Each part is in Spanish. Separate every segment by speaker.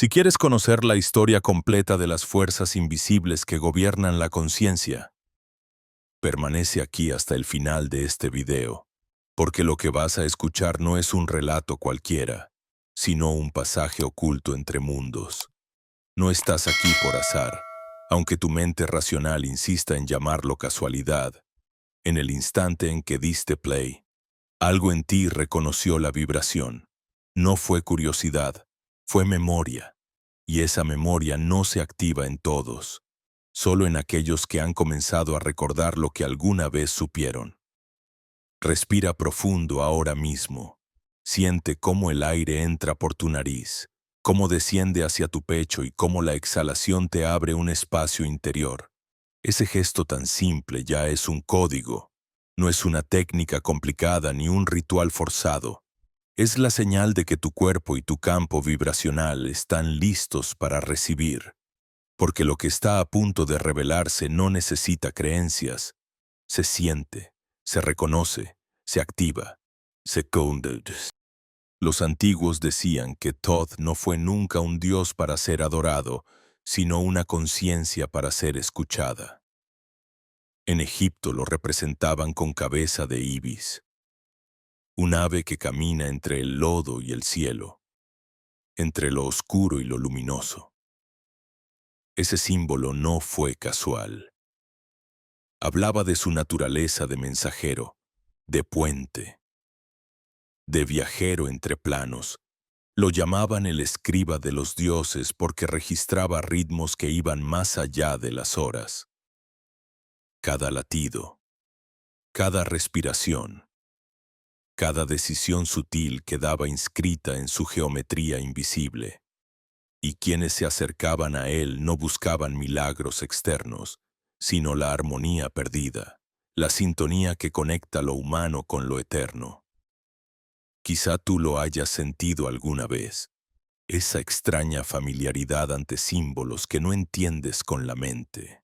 Speaker 1: Si quieres conocer la historia completa de las fuerzas invisibles que gobiernan la conciencia, permanece aquí hasta el final de este video, porque lo que vas a escuchar no es un relato cualquiera, sino un pasaje oculto entre mundos. No estás aquí por azar, aunque tu mente racional insista en llamarlo casualidad. En el instante en que diste play, algo en ti reconoció la vibración. No fue curiosidad, fue memoria. Y esa memoria no se activa en todos, solo en aquellos que han comenzado a recordar lo que alguna vez supieron. Respira profundo ahora mismo. Siente cómo el aire entra por tu nariz, cómo desciende hacia tu pecho y cómo la exhalación te abre un espacio interior. Ese gesto tan simple ya es un código. No es una técnica complicada ni un ritual forzado. Es la señal de que tu cuerpo y tu campo vibracional están listos para recibir, porque lo que está a punto de revelarse no necesita creencias. Se siente, se reconoce, se activa, se coded. Los antiguos decían que Thoth no fue nunca un dios para ser adorado, sino una conciencia para ser escuchada. En Egipto lo representaban con cabeza de ibis, un ave que camina entre el lodo y el cielo, entre lo oscuro y lo luminoso. Ese símbolo no fue casual. Hablaba de su naturaleza de mensajero, de puente, de viajero entre planos. Lo llamaban el escriba de los dioses porque registraba ritmos que iban más allá de las horas. Cada latido, cada respiración, cada decisión sutil quedaba inscrita en su geometría invisible. Y quienes se acercaban a él no buscaban milagros externos, sino la armonía perdida, la sintonía que conecta lo humano con lo eterno. Quizá tú lo hayas sentido alguna vez, esa extraña familiaridad ante símbolos que no entiendes con la mente,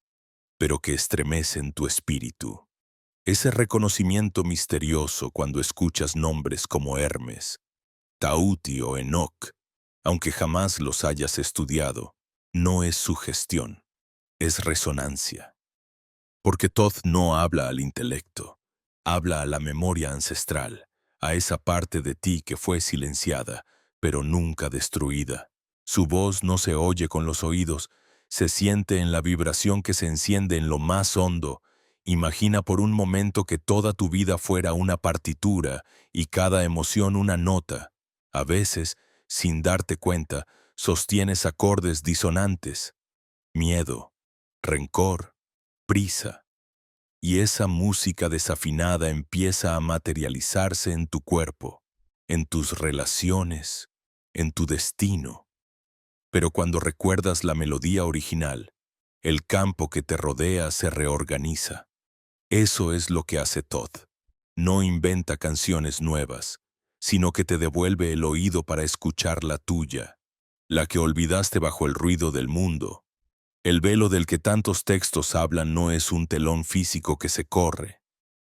Speaker 1: pero que estremecen tu espíritu. Ese reconocimiento misterioso cuando escuchas nombres como Hermes, Tauti o Enoc, aunque jamás los hayas estudiado, no es sugestión, es resonancia. Porque Thoth no habla al intelecto, habla a la memoria ancestral, a esa parte de ti que fue silenciada, pero nunca destruida. Su voz no se oye con los oídos, se siente en la vibración que se enciende en lo más hondo. Imagina por un momento que toda tu vida fuera una partitura y cada emoción una nota. A veces, sin darte cuenta, sostienes acordes disonantes. Miedo, rencor, prisa. Y esa música desafinada empieza a materializarse en tu cuerpo, en tus relaciones, en tu destino. Pero cuando recuerdas la melodía original, el campo que te rodea se reorganiza. Eso es lo que hace Thoth. No inventa canciones nuevas, sino que te devuelve el oído para escuchar la tuya, la que olvidaste bajo el ruido del mundo. El velo del que tantos textos hablan no es un telón físico que se corre,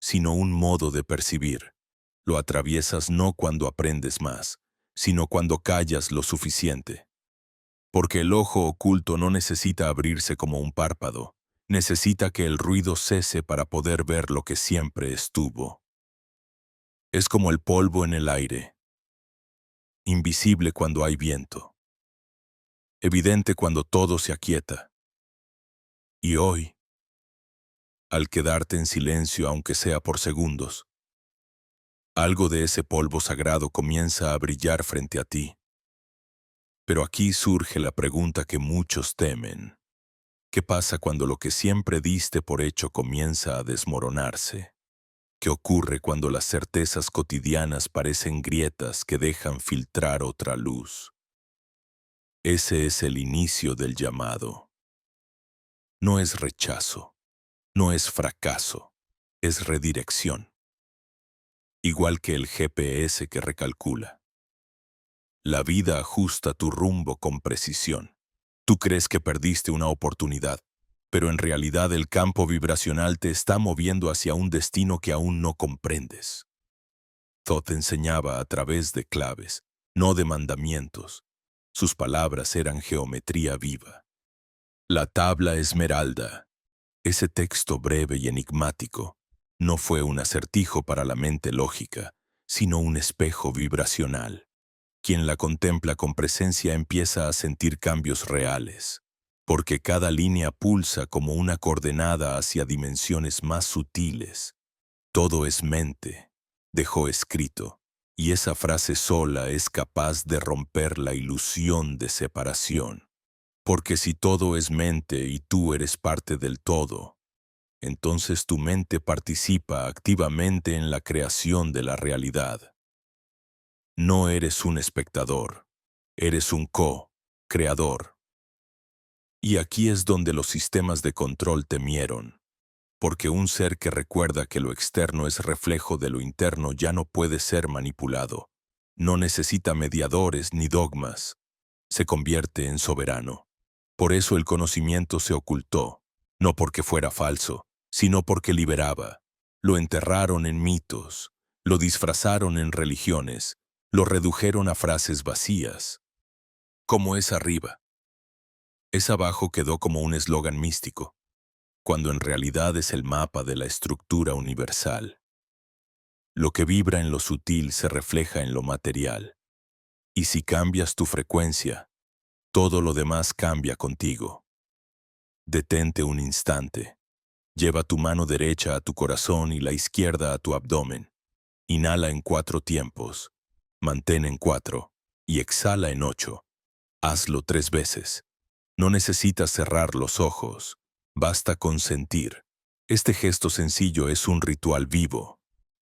Speaker 1: sino un modo de percibir. Lo atraviesas no cuando aprendes más, sino cuando callas lo suficiente. Porque el ojo oculto no necesita abrirse como un párpado, necesita que el ruido cese para poder ver lo que siempre estuvo. Es como el polvo en el aire, invisible cuando hay viento, evidente cuando todo se aquieta. Y hoy, al quedarte en silencio aunque sea por segundos, algo de ese polvo sagrado comienza a brillar frente a ti. Pero aquí surge la pregunta que muchos temen. ¿Qué pasa cuando lo que siempre diste por hecho comienza a desmoronarse? ¿Qué ocurre cuando las certezas cotidianas parecen grietas que dejan filtrar otra luz? Ese es el inicio del llamado. No es rechazo, no es fracaso, es redirección. Igual que el GPS que recalcula. La vida ajusta tu rumbo con precisión. Tú crees que perdiste una oportunidad, pero en realidad el campo vibracional te está moviendo hacia un destino que aún no comprendes. Thoth enseñaba a través de claves, no de mandamientos. Sus palabras eran geometría viva. La tabla esmeralda, ese texto breve y enigmático, no fue un acertijo para la mente lógica, sino un espejo vibracional. Quien la contempla con presencia empieza a sentir cambios reales, porque cada línea pulsa como una coordenada hacia dimensiones más sutiles. Todo es mente, dejó escrito, y esa frase sola es capaz de romper la ilusión de separación. Porque si todo es mente y tú eres parte del todo, entonces tu mente participa activamente en la creación de la realidad. No eres un espectador, eres un co-creador. Y aquí es donde los sistemas de control temieron, porque un ser que recuerda que lo externo es reflejo de lo interno ya no puede ser manipulado. No necesita mediadores ni dogmas. Se convierte en soberano. Por eso el conocimiento se ocultó, no porque fuera falso, sino porque liberaba. Lo enterraron en mitos, lo disfrazaron en religiones, lo redujeron a frases vacías. Como es arriba, es abajo quedó como un eslogan místico, cuando en realidad es el mapa de la estructura universal. Lo que vibra en lo sutil se refleja en lo material, y si cambias tu frecuencia, todo lo demás cambia contigo. Detente un instante. Lleva tu mano derecha a tu corazón y la izquierda a tu abdomen. Inhala en 4 tiempos. Mantén en 4 y exhala en 8. Hazlo 3 veces. No necesitas cerrar los ojos. Basta con sentir. Este gesto sencillo es un ritual vivo.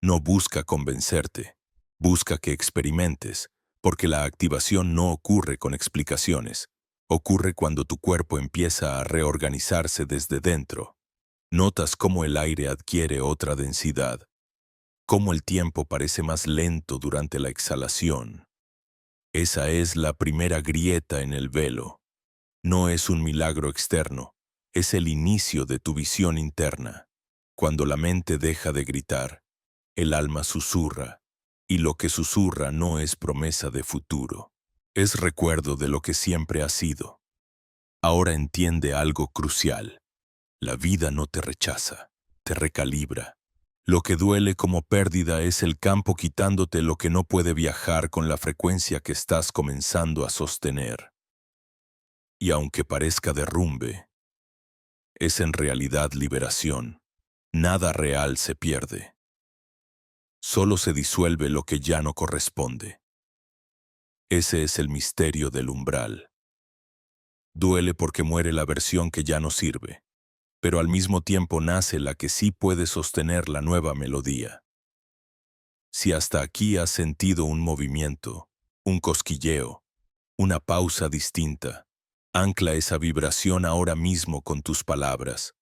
Speaker 1: No busca convencerte. Busca que experimentes, porque la activación no ocurre con explicaciones. Ocurre cuando tu cuerpo empieza a reorganizarse desde dentro. Notas cómo el aire adquiere otra densidad, cómo el tiempo parece más lento durante la exhalación. Esa es la primera grieta en el velo. No es un milagro externo, es el inicio de tu visión interna. Cuando la mente deja de gritar, el alma susurra, y lo que susurra no es promesa de futuro, es recuerdo de lo que siempre ha sido. Ahora entiende algo crucial. La vida no te rechaza, te recalibra. Lo que duele como pérdida es el campo quitándote lo que no puede viajar con la frecuencia que estás comenzando a sostener. Y aunque parezca derrumbe, es en realidad liberación. Nada real se pierde. Solo se disuelve lo que ya no corresponde. Ese es el misterio del umbral. Duele porque muere la versión que ya no sirve, pero al mismo tiempo nace la que sí puede sostener la nueva melodía. Si hasta aquí has sentido un movimiento, un cosquilleo, una pausa distinta, ancla esa vibración ahora mismo con tus palabras.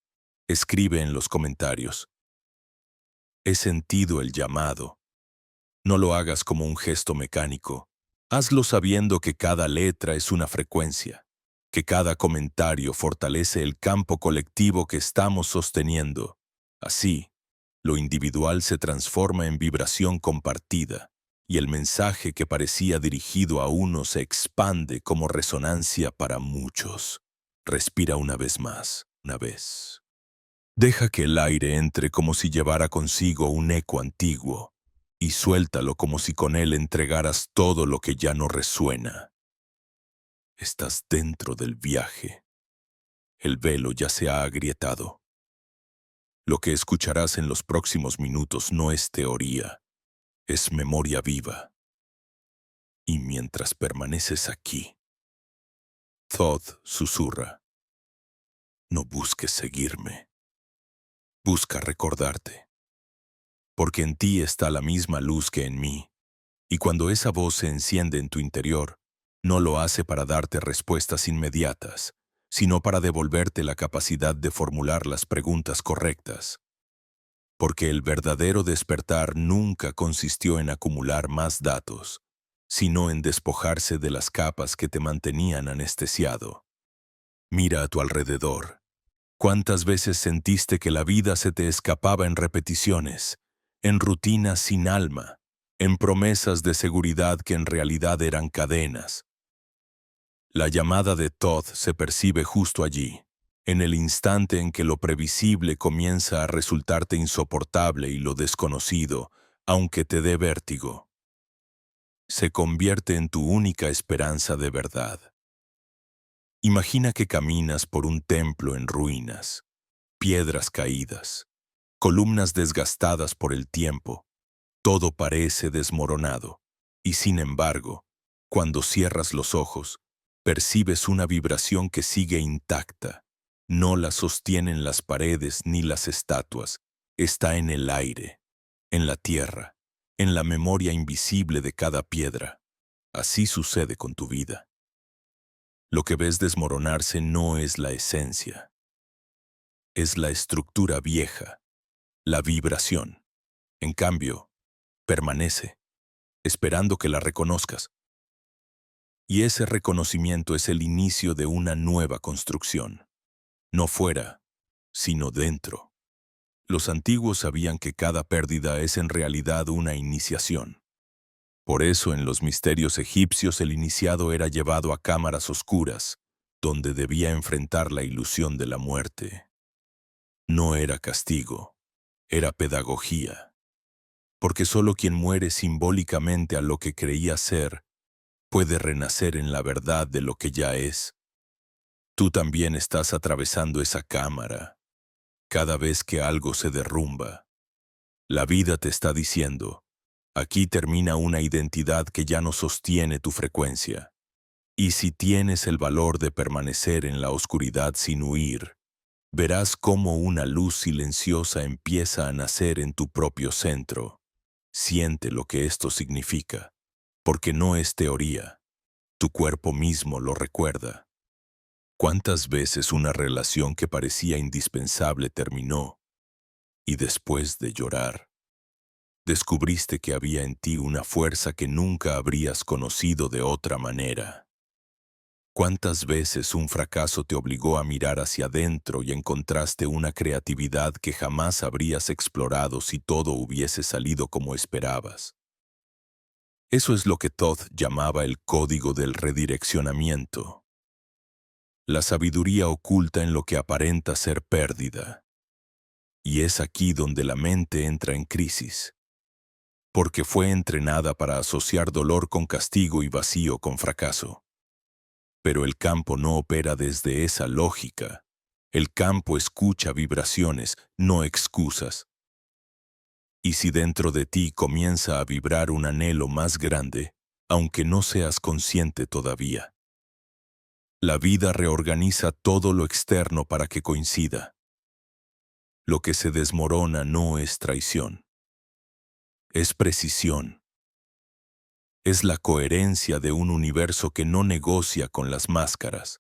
Speaker 1: Escribe en los comentarios. He sentido el llamado. No lo hagas como un gesto mecánico. Hazlo sabiendo que cada letra es una frecuencia, que cada comentario fortalece el campo colectivo que estamos sosteniendo. Así, lo individual se transforma en vibración compartida, y el mensaje que parecía dirigido a uno se expande como resonancia para muchos. Respira una vez más, una vez. Deja que el aire entre como si llevara consigo un eco antiguo, y suéltalo como si con él entregaras todo lo que ya no resuena. Estás dentro del viaje. El velo ya se ha agrietado. Lo que escucharás en los próximos minutos no es teoría, es memoria viva. Y mientras permaneces aquí, Thoth susurra, no busques seguirme, busca recordarte, porque en ti está la misma luz que en mí, y cuando esa voz se enciende en tu interior, no lo hace para darte respuestas inmediatas, sino para devolverte la capacidad de formular las preguntas correctas. Porque el verdadero despertar nunca consistió en acumular más datos, sino en despojarse de las capas que te mantenían anestesiado. Mira a tu alrededor. ¿Cuántas veces sentiste que la vida se te escapaba en repeticiones, en rutinas sin alma, en promesas de seguridad que en realidad eran cadenas? La llamada de Thoth se percibe justo allí, en el instante en que lo previsible comienza a resultarte insoportable y lo desconocido, aunque te dé vértigo, se convierte en tu única esperanza de verdad. Imagina que caminas por un templo en ruinas, piedras caídas, columnas desgastadas por el tiempo. Todo parece desmoronado, y sin embargo, cuando cierras los ojos, percibes una vibración que sigue intacta. No la sostienen las paredes ni las estatuas, está en el aire, en la tierra, en la memoria invisible de cada piedra. Así sucede con tu vida. Lo que ves desmoronarse no es la esencia, es la estructura vieja, la vibración. En cambio, permanece, esperando que la reconozcas. Y ese reconocimiento es el inicio de una nueva construcción. No fuera, sino dentro. Los antiguos sabían que cada pérdida es en realidad una iniciación. Por eso en los misterios egipcios el iniciado era llevado a cámaras oscuras, donde debía enfrentar la ilusión de la muerte. No era castigo, era pedagogía. Porque solo quien muere simbólicamente a lo que creía ser, puede renacer en la verdad de lo que ya es. Tú también estás atravesando esa cámara. Cada vez que algo se derrumba, la vida te está diciendo, aquí termina una identidad que ya no sostiene tu frecuencia. Y si tienes el valor de permanecer en la oscuridad sin huir, verás cómo una luz silenciosa empieza a nacer en tu propio centro. Siente lo que esto significa, porque no es teoría. Tu cuerpo mismo lo recuerda. ¿Cuántas veces una relación que parecía indispensable terminó? Y después de llorar, descubriste que había en ti una fuerza que nunca habrías conocido de otra manera. ¿Cuántas veces un fracaso te obligó a mirar hacia adentro y encontraste una creatividad que jamás habrías explorado si todo hubiese salido como esperabas? Eso es lo que Thoth llamaba el código del redireccionamiento. La sabiduría oculta en lo que aparenta ser pérdida. Y es aquí donde la mente entra en crisis, porque fue entrenada para asociar dolor con castigo y vacío con fracaso. Pero el campo no opera desde esa lógica. El campo escucha vibraciones, no excusas. Y si dentro de ti comienza a vibrar un anhelo más grande, aunque no seas consciente todavía, la vida reorganiza todo lo externo para que coincida. Lo que se desmorona no es traición, es precisión. Es la coherencia de un universo que no negocia con las máscaras.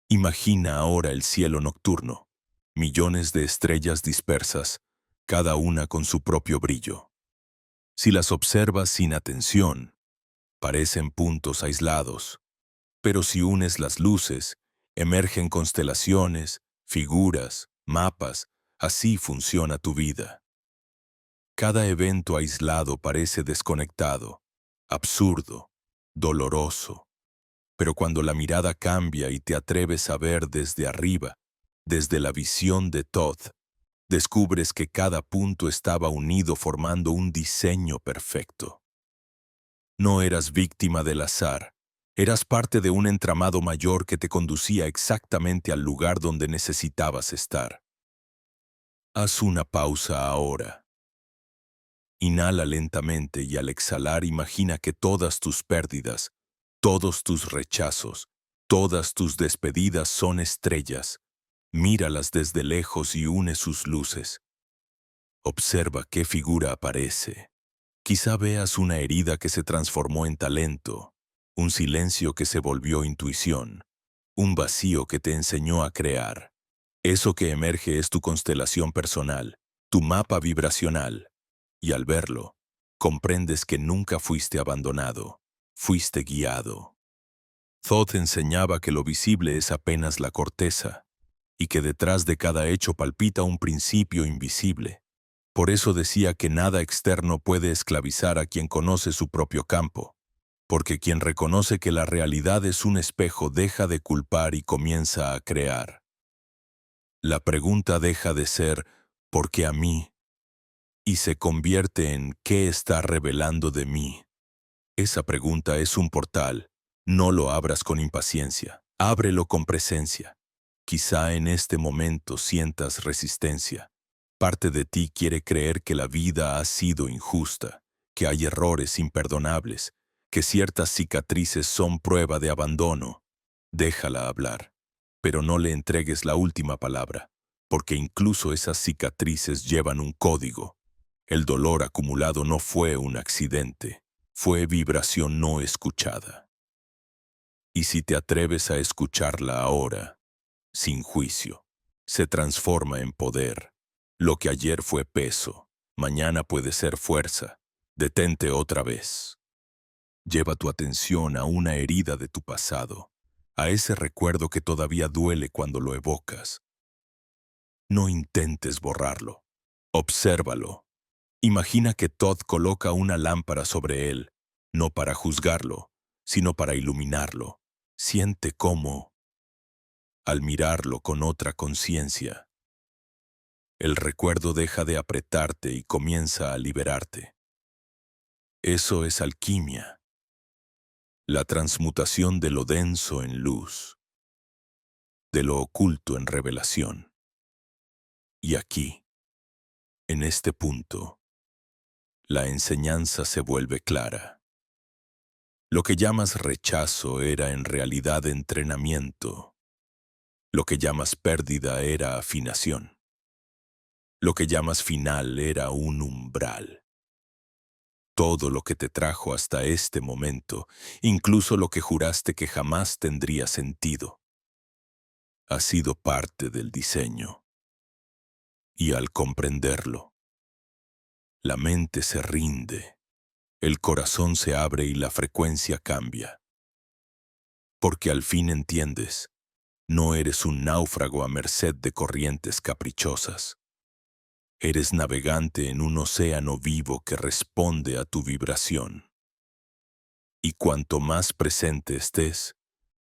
Speaker 1: Imagina ahora el cielo nocturno, millones de estrellas dispersas, cada una con su propio brillo. Si las observas sin atención, parecen puntos aislados, pero si unes las luces, emergen constelaciones, figuras, mapas, así funciona tu vida. Cada evento aislado parece desconectado, absurdo, doloroso. Pero cuando la mirada cambia y te atreves a ver desde arriba, desde la visión de Thoth, descubres que cada punto estaba unido formando un diseño perfecto. No eras víctima del azar, eras parte de un entramado mayor que te conducía exactamente al lugar donde necesitabas estar. Haz una pausa ahora. Inhala lentamente y al exhalar imagina que todas tus pérdidas, todos tus rechazos, todas tus despedidas son estrellas. Míralas desde lejos y une sus luces. Observa qué figura aparece. Quizá veas una herida que se transformó en talento, un silencio que se volvió intuición, un vacío que te enseñó a crear. Eso que emerge es tu constelación personal, tu mapa vibracional. Y al verlo, comprendes que nunca fuiste abandonado, fuiste guiado. Thoth enseñaba que lo visible es apenas la corteza, y que detrás de cada hecho palpita un principio invisible. Por eso decía que nada externo puede esclavizar a quien conoce su propio campo. Porque quien reconoce que la realidad es un espejo deja de culpar y comienza a crear. La pregunta deja de ser ¿por qué a mí? Y se convierte en ¿qué está revelando de mí? Esa pregunta es un portal. No lo abras con impaciencia. Ábrelo con presencia. Quizá en este momento sientas resistencia. Parte de ti quiere creer que la vida ha sido injusta, que hay errores imperdonables, que ciertas cicatrices son prueba de abandono. Déjala hablar, pero no le entregues la última palabra, porque incluso esas cicatrices llevan un código. El dolor acumulado no fue un accidente, fue vibración no escuchada. Y si te atreves a escucharla ahora, sin juicio, se transforma en poder. Lo que ayer fue peso, mañana puede ser fuerza. Detente otra vez. Lleva tu atención a una herida de tu pasado, a ese recuerdo que todavía duele cuando lo evocas. No intentes borrarlo. Obsérvalo. Imagina que Todd coloca una lámpara sobre él, no para juzgarlo, sino para iluminarlo. Siente cómo, al mirarlo con otra conciencia, el recuerdo deja de apretarte y comienza a liberarte. Eso es alquimia, la transmutación de lo denso en luz, de lo oculto en revelación. Y aquí, en este punto, la enseñanza se vuelve clara. Lo que llamas rechazo era en realidad entrenamiento. Lo que llamas pérdida era afinación. Lo que llamas final era un umbral. Todo lo que te trajo hasta este momento, incluso lo que juraste que jamás tendría sentido, ha sido parte del diseño. Y al comprenderlo, la mente se rinde, el corazón se abre y la frecuencia cambia. Porque al fin entiendes, no eres un náufrago a merced de corrientes caprichosas. Eres navegante en un océano vivo que responde a tu vibración. Y cuanto más presente estés,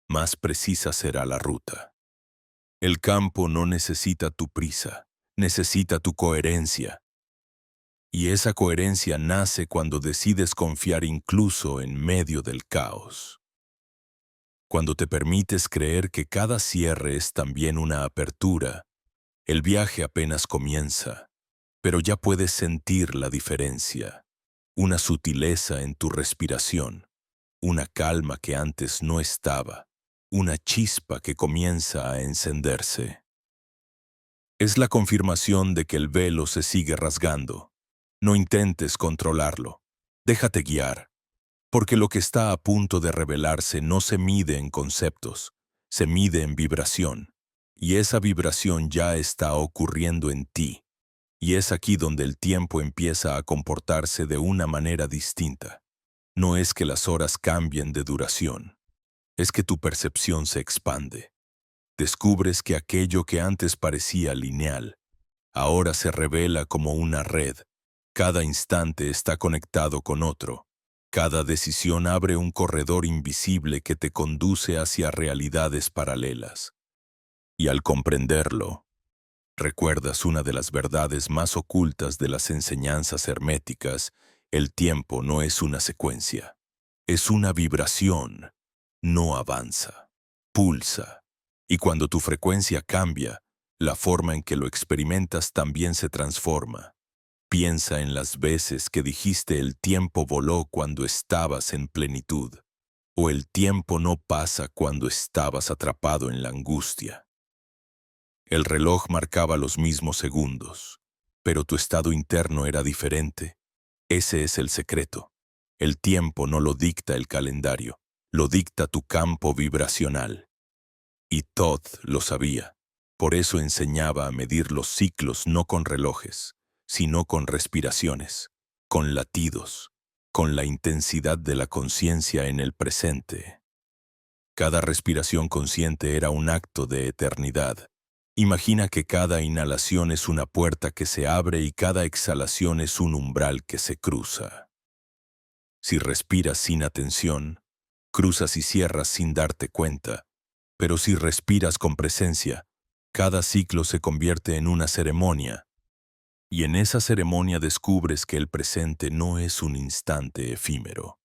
Speaker 1: más precisa será la ruta. El campo no necesita tu prisa, necesita tu coherencia. Y esa coherencia nace cuando decides confiar incluso en medio del caos. Cuando te permites creer que cada cierre es también una apertura, el viaje apenas comienza, pero ya puedes sentir la diferencia, una sutileza en tu respiración, una calma que antes no estaba, una chispa que comienza a encenderse. Es la confirmación de que el velo se sigue rasgando. No intentes controlarlo, déjate guiar, porque lo que está a punto de revelarse no se mide en conceptos, se mide en vibración, y esa vibración ya está ocurriendo en ti. Y es aquí donde el tiempo empieza a comportarse de una manera distinta. No es que las horas cambien de duración, es que tu percepción se expande. Descubres que aquello que antes parecía lineal, ahora se revela como una red. Cada instante está conectado con otro. Cada decisión abre un corredor invisible que te conduce hacia realidades paralelas. Y al comprenderlo, recuerdas una de las verdades más ocultas de las enseñanzas herméticas: el tiempo no es una secuencia, es una vibración, no avanza, pulsa. Y cuando tu frecuencia cambia, la forma en que lo experimentas también se transforma. Piensa en las veces que dijiste el tiempo voló cuando estabas en plenitud, o el tiempo no pasa cuando estabas atrapado en la angustia. El reloj marcaba los mismos segundos, pero tu estado interno era diferente. Ese es el secreto. El tiempo no lo dicta el calendario, lo dicta tu campo vibracional. Y Todd lo sabía. Por eso enseñaba a medir los ciclos no con relojes, sino con respiraciones, con latidos, con la intensidad de la conciencia en el presente. Cada respiración consciente era un acto de eternidad. Imagina que cada inhalación es una puerta que se abre y cada exhalación es un umbral que se cruza. Si respiras sin atención, cruzas y cierras sin darte cuenta. Pero si respiras con presencia, cada ciclo se convierte en una ceremonia. Y en esa ceremonia descubres que el presente no es un instante efímero.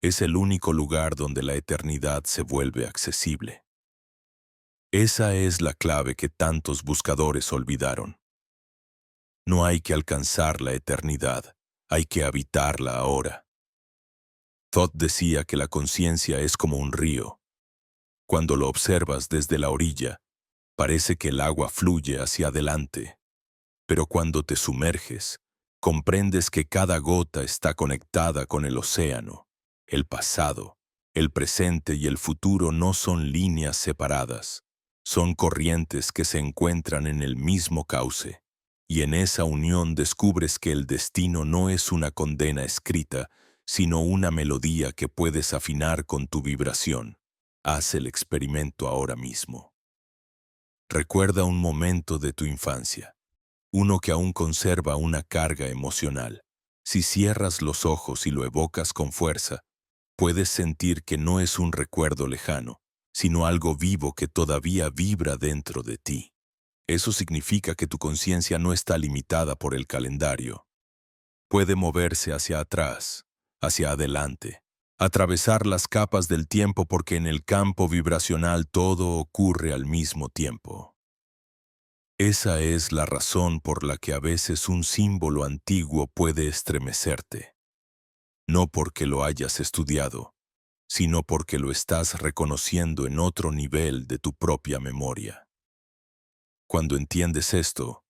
Speaker 1: Es el único lugar donde la eternidad se vuelve accesible. Esa es la clave que tantos buscadores olvidaron. No hay que alcanzar la eternidad, hay que habitarla ahora. Thoth decía que la conciencia es como un río. Cuando lo observas desde la orilla, parece que el agua fluye hacia adelante. Pero cuando te sumerges, comprendes que cada gota está conectada con el océano. El pasado, el presente y el futuro no son líneas separadas. Son corrientes que se encuentran en el mismo cauce. Y en esa unión descubres que el destino no es una condena escrita, sino una melodía que puedes afinar con tu vibración. Haz el experimento ahora mismo. Recuerda un momento de tu infancia. Uno que aún conserva una carga emocional. Si cierras los ojos y lo evocas con fuerza, puedes sentir que no es un recuerdo lejano, sino algo vivo que todavía vibra dentro de ti. Eso significa que tu conciencia no está limitada por el calendario. Puede moverse hacia atrás, hacia adelante, atravesar las capas del tiempo porque en el campo vibracional todo ocurre al mismo tiempo. Esa es la razón por la que a veces un símbolo antiguo puede estremecerte. No porque lo hayas estudiado, sino porque lo estás reconociendo en otro nivel de tu propia memoria. Cuando entiendes esto,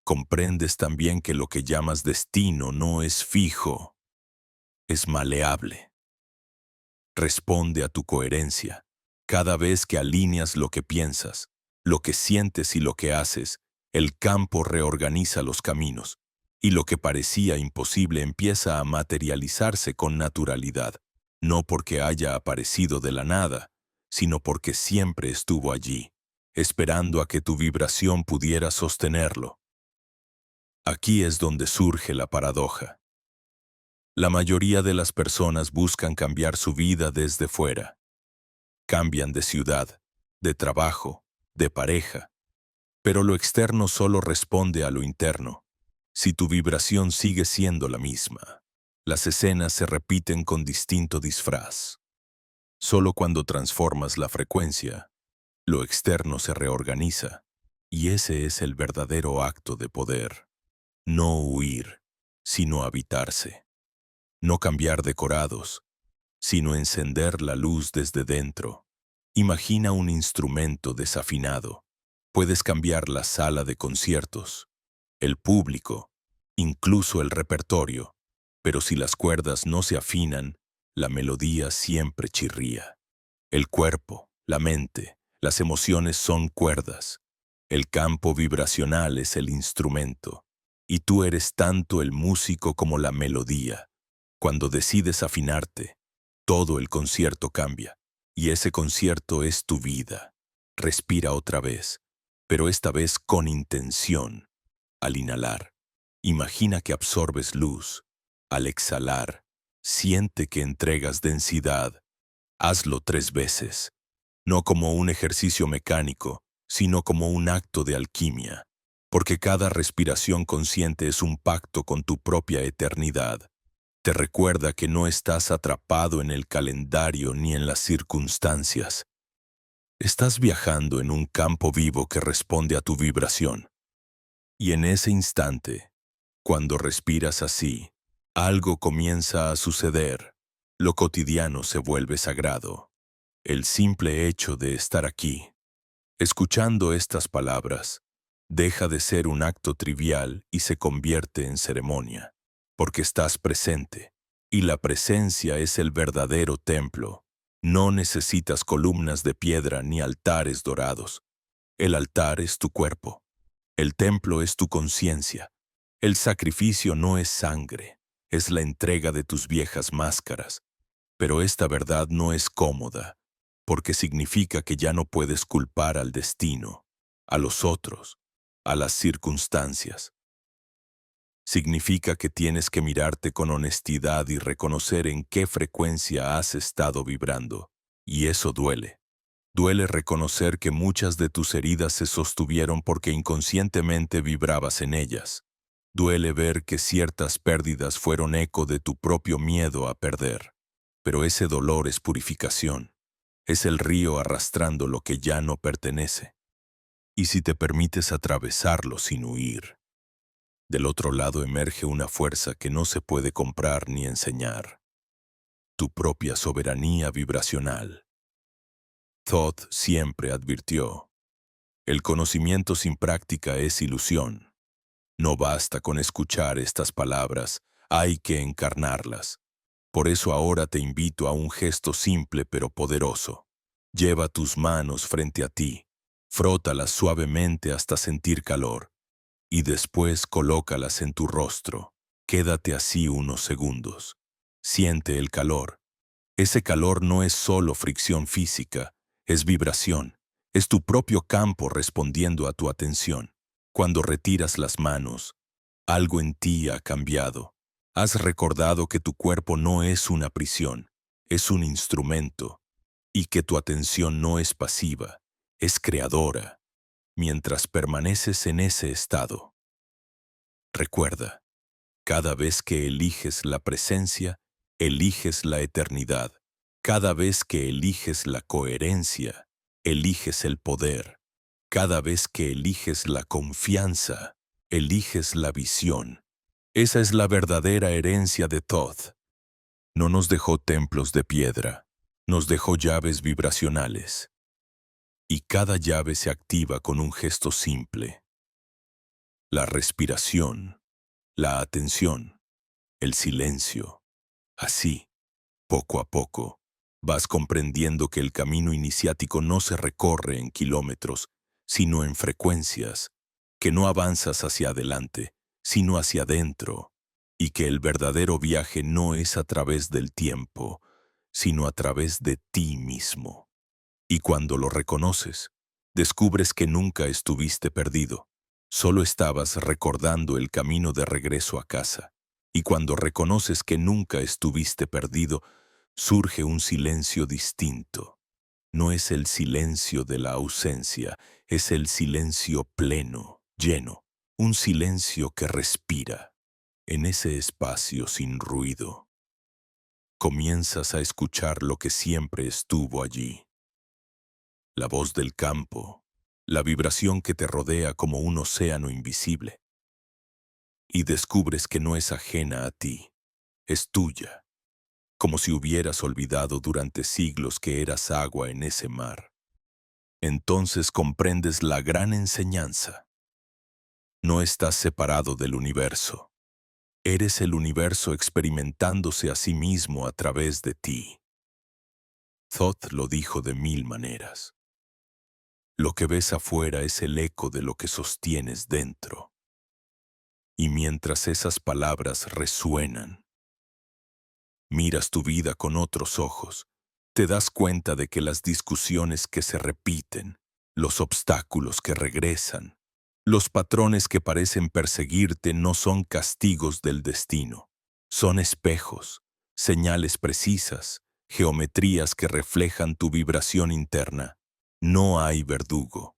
Speaker 1: comprendes también que lo que llamas destino no es fijo, es maleable. Responde a tu coherencia. Cada vez que alineas lo que piensas, lo que sientes y lo que haces, el campo reorganiza los caminos, y lo que parecía imposible empieza a materializarse con naturalidad, no porque haya aparecido de la nada, sino porque siempre estuvo allí, esperando a que tu vibración pudiera sostenerlo. Aquí es donde surge la paradoja. La mayoría de las personas buscan cambiar su vida desde fuera. Cambian de ciudad, de trabajo, de pareja. Pero lo externo solo responde a lo interno. Si tu vibración sigue siendo la misma, las escenas se repiten con distinto disfraz. Solo cuando transformas la frecuencia, lo externo se reorganiza. Y ese es el verdadero acto de poder. No huir, sino habitarse. No cambiar decorados, sino encender la luz desde dentro. Imagina un instrumento desafinado. Puedes cambiar la sala de conciertos, el público, incluso el repertorio, pero si las cuerdas no se afinan, la melodía siempre chirría. El cuerpo, la mente, las emociones son cuerdas. El campo vibracional es el instrumento, y tú eres tanto el músico como la melodía. Cuando decides afinarte, todo el concierto cambia, y ese concierto es tu vida. Respira otra vez, pero esta vez con intención. Al inhalar, imagina que absorbes luz. Al exhalar, siente que entregas densidad. Hazlo 3 veces, no como un ejercicio mecánico, sino como un acto de alquimia, porque cada respiración consciente es un pacto con tu propia eternidad. Te recuerda que no estás atrapado en el calendario ni en las circunstancias. Estás viajando en un campo vivo que responde a tu vibración. Y en ese instante, cuando respiras así, algo comienza a suceder. Lo cotidiano se vuelve sagrado. El simple hecho de estar aquí, escuchando estas palabras, deja de ser un acto trivial y se convierte en ceremonia, porque estás presente, y la presencia es el verdadero templo. No necesitas columnas de piedra ni altares dorados. El altar es tu cuerpo. El templo es tu conciencia. El sacrificio no es sangre, es la entrega de tus viejas máscaras. Pero esta verdad no es cómoda, porque significa que ya no puedes culpar al destino, a los otros, a las circunstancias. Significa que tienes que mirarte con honestidad y reconocer en qué frecuencia has estado vibrando. Y eso duele. Duele reconocer que muchas de tus heridas se sostuvieron porque inconscientemente vibrabas en ellas. Duele ver que ciertas pérdidas fueron eco de tu propio miedo a perder. Pero ese dolor es purificación. Es el río arrastrando lo que ya no pertenece. Y si te permites atravesarlo sin huir, del otro lado emerge una fuerza que no se puede comprar ni enseñar. Tu propia soberanía vibracional. Thoth siempre advirtió: el conocimiento sin práctica es ilusión. No basta con escuchar estas palabras, hay que encarnarlas. Por eso ahora te invito a un gesto simple pero poderoso. Lleva tus manos frente a ti, frótalas suavemente hasta sentir calor, y después colócalas en tu rostro. Quédate así unos segundos. Siente el calor. Ese calor no es solo fricción física, es vibración. Es tu propio campo respondiendo a tu atención. Cuando retiras las manos, algo en ti ha cambiado. Has recordado que tu cuerpo no es una prisión, es un instrumento, y que tu atención no es pasiva, es creadora. Mientras permaneces en ese estado, recuerda, cada vez que eliges la presencia, eliges la eternidad. Cada vez que eliges la coherencia, eliges el poder. Cada vez que eliges la confianza, eliges la visión. Esa es la verdadera herencia de Thoth. No nos dejó templos de piedra, nos dejó llaves vibracionales. Y cada llave se activa con un gesto simple: la respiración, la atención, el silencio. Así, poco a poco, vas comprendiendo que el camino iniciático no se recorre en kilómetros, sino en frecuencias, que no avanzas hacia adelante, sino hacia adentro, y que el verdadero viaje no es a través del tiempo, sino a través de ti mismo. Y cuando lo reconoces, descubres que nunca estuviste perdido, solo estabas recordando el camino de regreso a casa. Y cuando reconoces que nunca estuviste perdido, surge un silencio distinto. No es el silencio de la ausencia, es el silencio pleno, lleno, un silencio que respira. En ese espacio sin ruido, comienzas a escuchar lo que siempre estuvo allí. La voz del campo, la vibración que te rodea como un océano invisible. Y descubres que no es ajena a ti, es tuya, como si hubieras olvidado durante siglos que eras agua en ese mar. Entonces comprendes la gran enseñanza. No estás separado del universo. Eres el universo experimentándose a sí mismo a través de ti. Thoth lo dijo de 1000 maneras. Lo que ves afuera es el eco de lo que sostienes dentro. Y mientras esas palabras resuenan, miras tu vida con otros ojos. Te das cuenta de que las discusiones que se repiten, los obstáculos que regresan, los patrones que parecen perseguirte no son castigos del destino. Son espejos, señales precisas, geometrías que reflejan tu vibración interna. No hay verdugo,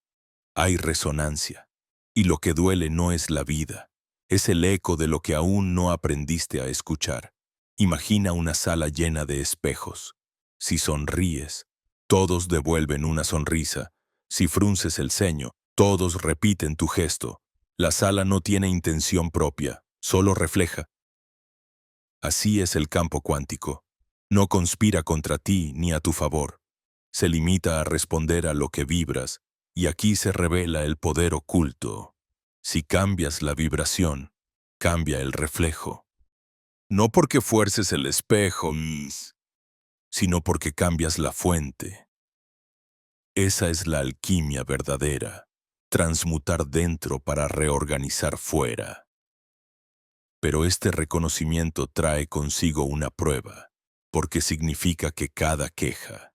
Speaker 1: hay resonancia. Y lo que duele no es la vida, es el eco de lo que aún no aprendiste a escuchar. Imagina una sala llena de espejos. Si sonríes, todos devuelven una sonrisa. Si frunces el ceño, todos repiten tu gesto. La sala no tiene intención propia, solo refleja. Así es el campo cuántico. No conspira contra ti ni a tu favor. Se limita a responder a lo que vibras, y aquí se revela el poder oculto. Si cambias la vibración, cambia el reflejo. No porque fuerces el espejo, sino porque cambias la fuente. Esa es la alquimia verdadera, transmutar dentro para reorganizar fuera. Pero este reconocimiento trae consigo una prueba, porque significa que cada queja,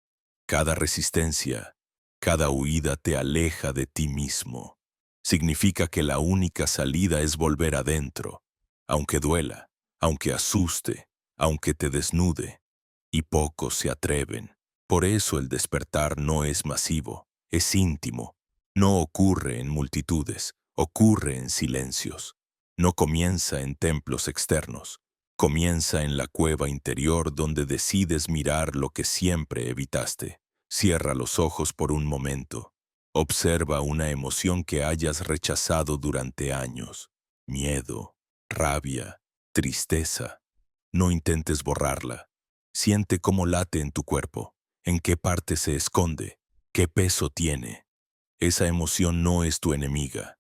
Speaker 1: cada resistencia, cada huida te aleja de ti mismo. Significa que la única salida es volver adentro, aunque duela, aunque asuste, aunque te desnude, y pocos se atreven. Por eso el despertar no es masivo, es íntimo, no ocurre en multitudes, ocurre en silencios. No comienza en templos externos, comienza en la cueva interior donde decides mirar lo que siempre evitaste. Cierra los ojos por un momento. Observa una emoción que hayas rechazado durante años. Miedo, rabia, tristeza. No intentes borrarla. Siente cómo late en tu cuerpo, en qué parte se esconde, qué peso tiene. Esa emoción no es tu enemiga.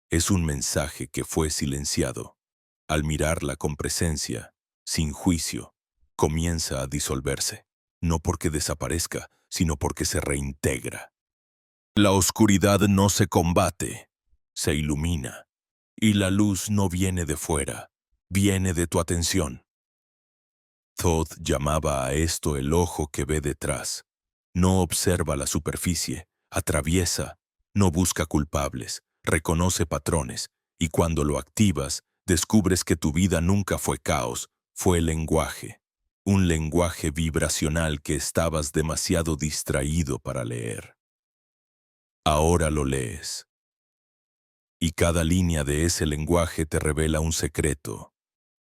Speaker 1: Es un mensaje que fue silenciado. Al mirarla con presencia, sin juicio, comienza a disolverse. No porque desaparezca, sino porque se reintegra. La oscuridad no se combate, se ilumina. Y la luz no viene de fuera, viene de tu atención. Thoth llamaba a esto el ojo que ve detrás. No observa la superficie, atraviesa, no busca culpables, reconoce patrones, y cuando lo activas, descubres que tu vida nunca fue caos, fue lenguaje. Un lenguaje vibracional que estabas demasiado distraído para leer. Ahora lo lees. Y cada línea de ese lenguaje te revela un secreto,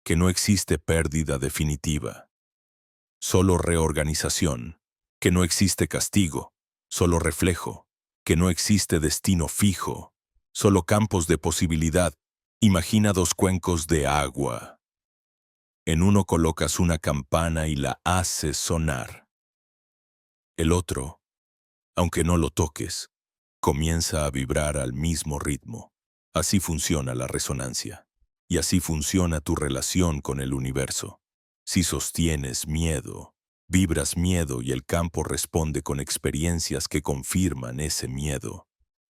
Speaker 1: que no existe pérdida definitiva, solo reorganización, que no existe castigo, solo reflejo, que no existe destino fijo, solo campos de posibilidad. Imagina dos cuencos de agua. En uno colocas una campana y la haces sonar. El otro, aunque no lo toques, comienza a vibrar al mismo ritmo. Así funciona la resonancia. Y así funciona tu relación con el universo. Si sostienes miedo, vibras miedo y el campo responde con experiencias que confirman ese miedo.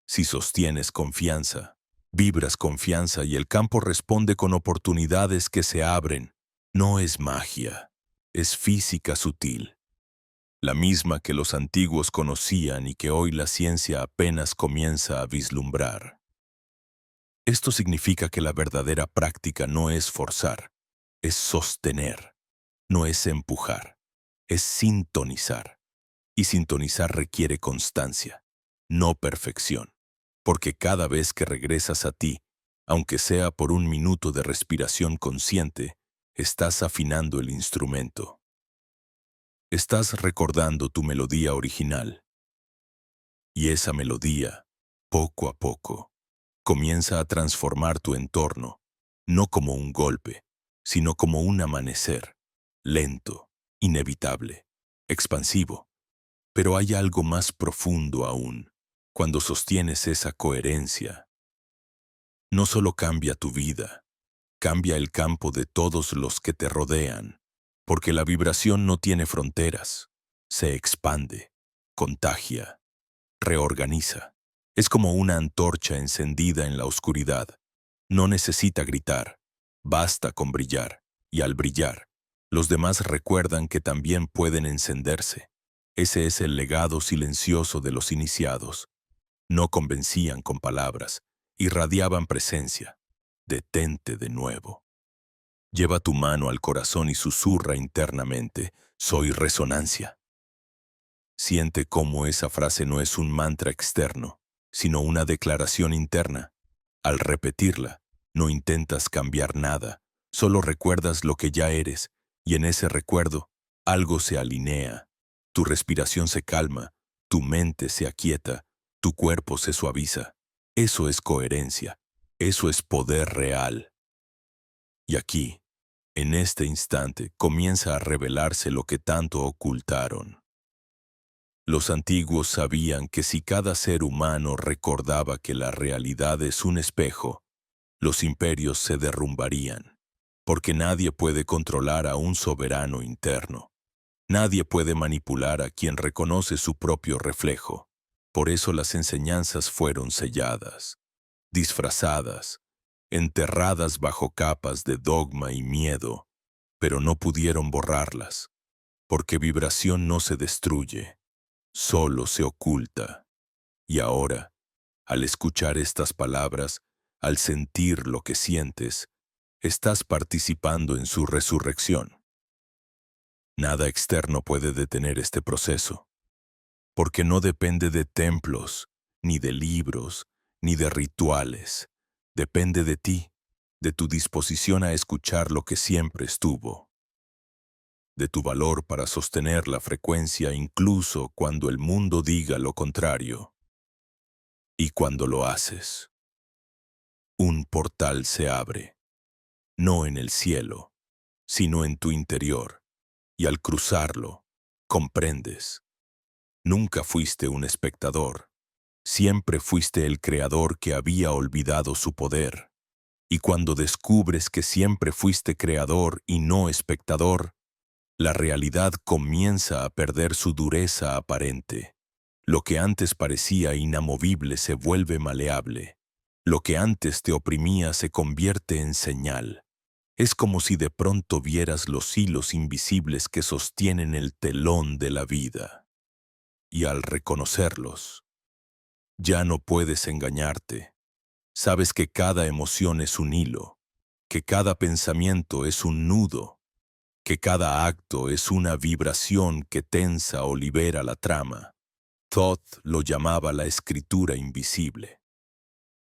Speaker 1: Si sostienes confianza, vibras confianza y el campo responde con oportunidades que se abren. No es magia, es física sutil. La misma que los antiguos conocían y que hoy la ciencia apenas comienza a vislumbrar. Esto significa que la verdadera práctica no es forzar, es sostener, no es empujar, es sintonizar. Y sintonizar requiere constancia, no perfección, porque cada vez que regresas a ti, aunque sea por un minuto de respiración consciente, estás afinando el instrumento. Estás recordando tu melodía original. Y esa melodía, poco a poco, comienza a transformar tu entorno, no como un golpe, sino como un amanecer, lento, inevitable, expansivo. Pero hay algo más profundo aún. Cuando sostienes esa coherencia, no solo cambia tu vida, cambia el campo de todos los que te rodean, porque la vibración no tiene fronteras, se expande, contagia, reorganiza. Es como una antorcha encendida en la oscuridad. No necesita gritar, basta con brillar, y al brillar, los demás recuerdan que también pueden encenderse. Ese es el legado silencioso de los iniciados. No convencían con palabras, irradiaban presencia. Detente de nuevo. Lleva tu mano al corazón y susurra internamente, soy resonancia. Siente cómo esa frase no es un mantra externo, sino una declaración interna. Al repetirla, no intentas cambiar nada, solo recuerdas lo que ya eres, y en ese recuerdo, algo se alinea. Tu respiración se calma, tu mente se aquieta, tu cuerpo se suaviza. Eso es coherencia, eso es poder real. Y aquí, en este instante, comienza a revelarse lo que tanto ocultaron. Los antiguos sabían que si cada ser humano recordaba que la realidad es un espejo, los imperios se derrumbarían, porque nadie puede controlar a un soberano interno. Nadie puede manipular a quien reconoce su propio reflejo. Por eso las enseñanzas fueron selladas, disfrazadas, enterradas bajo capas de dogma y miedo, pero no pudieron borrarlas, porque vibración no se destruye, solo se oculta. Y ahora, al escuchar estas palabras, al sentir lo que sientes, estás participando en su resurrección. Nada externo puede detener este proceso, porque no depende de templos, ni de libros, ni de rituales. Depende de ti, de tu disposición a escuchar lo que siempre estuvo, de tu valor para sostener la frecuencia incluso cuando el mundo diga lo contrario. Y cuando lo haces, un portal se abre, no en el cielo, sino en tu interior, y al cruzarlo, comprendes. Nunca fuiste un espectador, siempre fuiste el creador que había olvidado su poder. Y cuando descubres que siempre fuiste creador y no espectador, la realidad comienza a perder su dureza aparente. Lo que antes parecía inamovible se vuelve maleable. Lo que antes te oprimía se convierte en señal. Es como si de pronto vieras los hilos invisibles que sostienen el telón de la vida. Y al reconocerlos, ya no puedes engañarte. Sabes que cada emoción es un hilo, que cada pensamiento es un nudo, que cada acto es una vibración que tensa o libera la trama. Thoth lo llamaba la escritura invisible.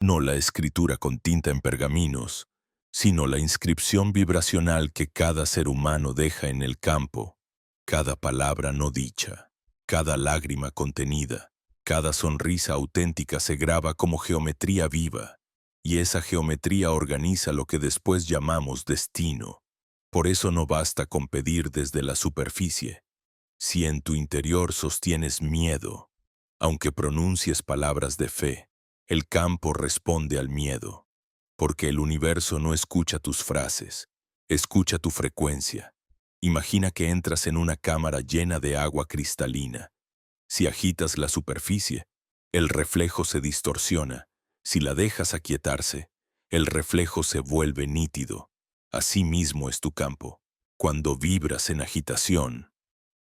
Speaker 1: No la escritura con tinta en pergaminos, sino la inscripción vibracional que cada ser humano deja en el campo, cada palabra no dicha, cada lágrima contenida, cada sonrisa auténtica se graba como geometría viva, y esa geometría organiza lo que después llamamos destino. Por eso no basta con pedir desde la superficie. Si en tu interior sostienes miedo, aunque pronuncies palabras de fe, el campo responde al miedo, porque el universo no escucha tus frases, escucha tu frecuencia. Imagina que entras en una cámara llena de agua cristalina. Si agitas la superficie, el reflejo se distorsiona. Si la dejas aquietarse, el reflejo se vuelve nítido. Así mismo es tu campo. Cuando vibras en agitación,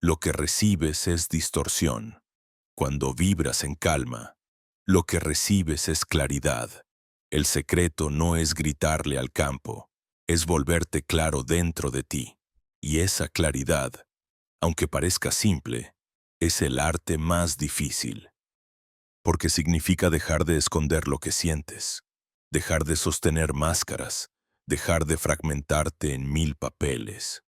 Speaker 1: lo que recibes es distorsión. Cuando vibras en calma, lo que recibes es claridad. El secreto no es gritarle al campo, es volverte claro dentro de ti. Y esa claridad, aunque parezca simple, es el arte más difícil, porque significa dejar de esconder lo que sientes, dejar de sostener máscaras, dejar de fragmentarte en 1000 papeles.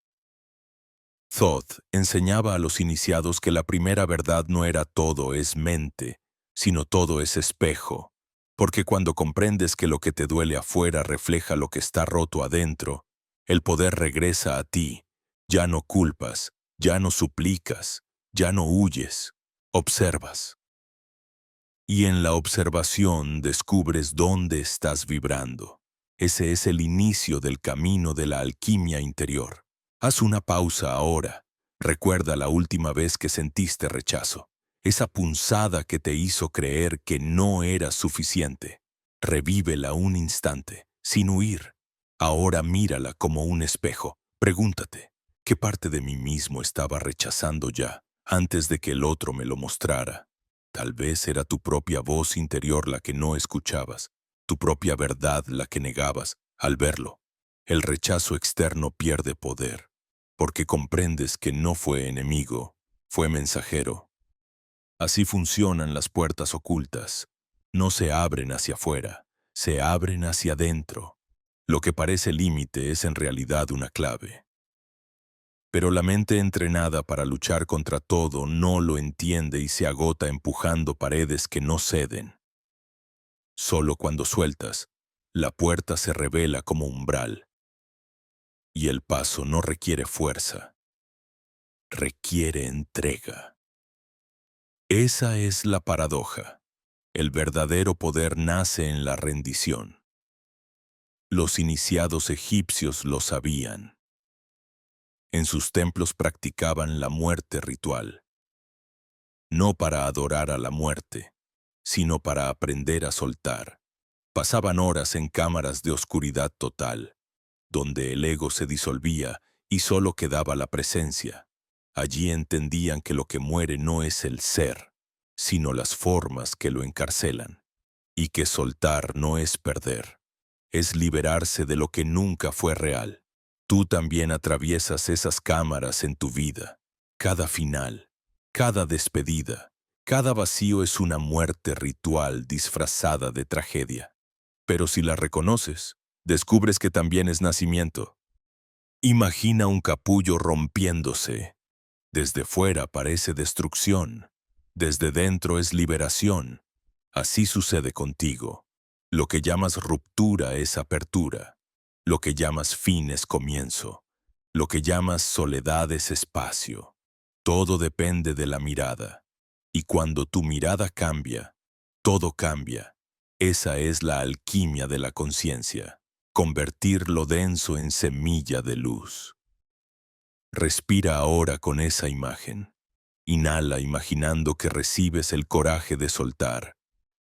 Speaker 1: Thoth enseñaba a los iniciados que la primera verdad no era todo es mente, sino todo es espejo, porque cuando comprendes que lo que te duele afuera refleja lo que está roto adentro, el poder regresa a ti. Ya no culpas, ya no suplicas, ya no huyes, observas. Y en la observación descubres dónde estás vibrando. Ese es el inicio del camino de la alquimia interior. Haz una pausa ahora. Recuerda la última vez que sentiste rechazo. Esa punzada que te hizo creer que no eras suficiente. Revívela un instante, sin huir. Ahora mírala como un espejo. Pregúntate, ¿qué parte de mí mismo estaba rechazando ya, antes de que el otro me lo mostrara? Tal vez era tu propia voz interior la que no escuchabas, tu propia verdad la que negabas al verlo. El rechazo externo pierde poder, porque comprendes que no fue enemigo, fue mensajero. Así funcionan las puertas ocultas. No se abren hacia afuera, se abren hacia adentro. Lo que parece límite es en realidad una clave. Pero la mente entrenada para luchar contra todo no lo entiende y se agota empujando paredes que no ceden. Solo cuando sueltas, la puerta se revela como umbral. Y el paso no requiere fuerza, requiere entrega. Esa es la paradoja. El verdadero poder nace en la rendición. Los iniciados egipcios lo sabían. En sus templos practicaban la muerte ritual. No para adorar a la muerte, sino para aprender a soltar. Pasaban horas en cámaras de oscuridad total, donde el ego se disolvía y solo quedaba la presencia. Allí entendían que lo que muere no es el ser, sino las formas que lo encarcelan, y que soltar no es perder, es liberarse de lo que nunca fue real. Tú también atraviesas esas cámaras en tu vida. Cada final, cada despedida, cada vacío es una muerte ritual disfrazada de tragedia. Pero si la reconoces, descubres que también es nacimiento. Imagina un capullo rompiéndose. Desde fuera parece destrucción. Desde dentro es liberación. Así sucede contigo. Lo que llamas ruptura es apertura. Lo que llamas fin es comienzo. Lo que llamas soledad es espacio. Todo depende de la mirada. Y cuando tu mirada cambia, todo cambia. Esa es la alquimia de la conciencia. Convertir lo denso en semilla de luz. Respira ahora con esa imagen. Inhala imaginando que recibes el coraje de soltar.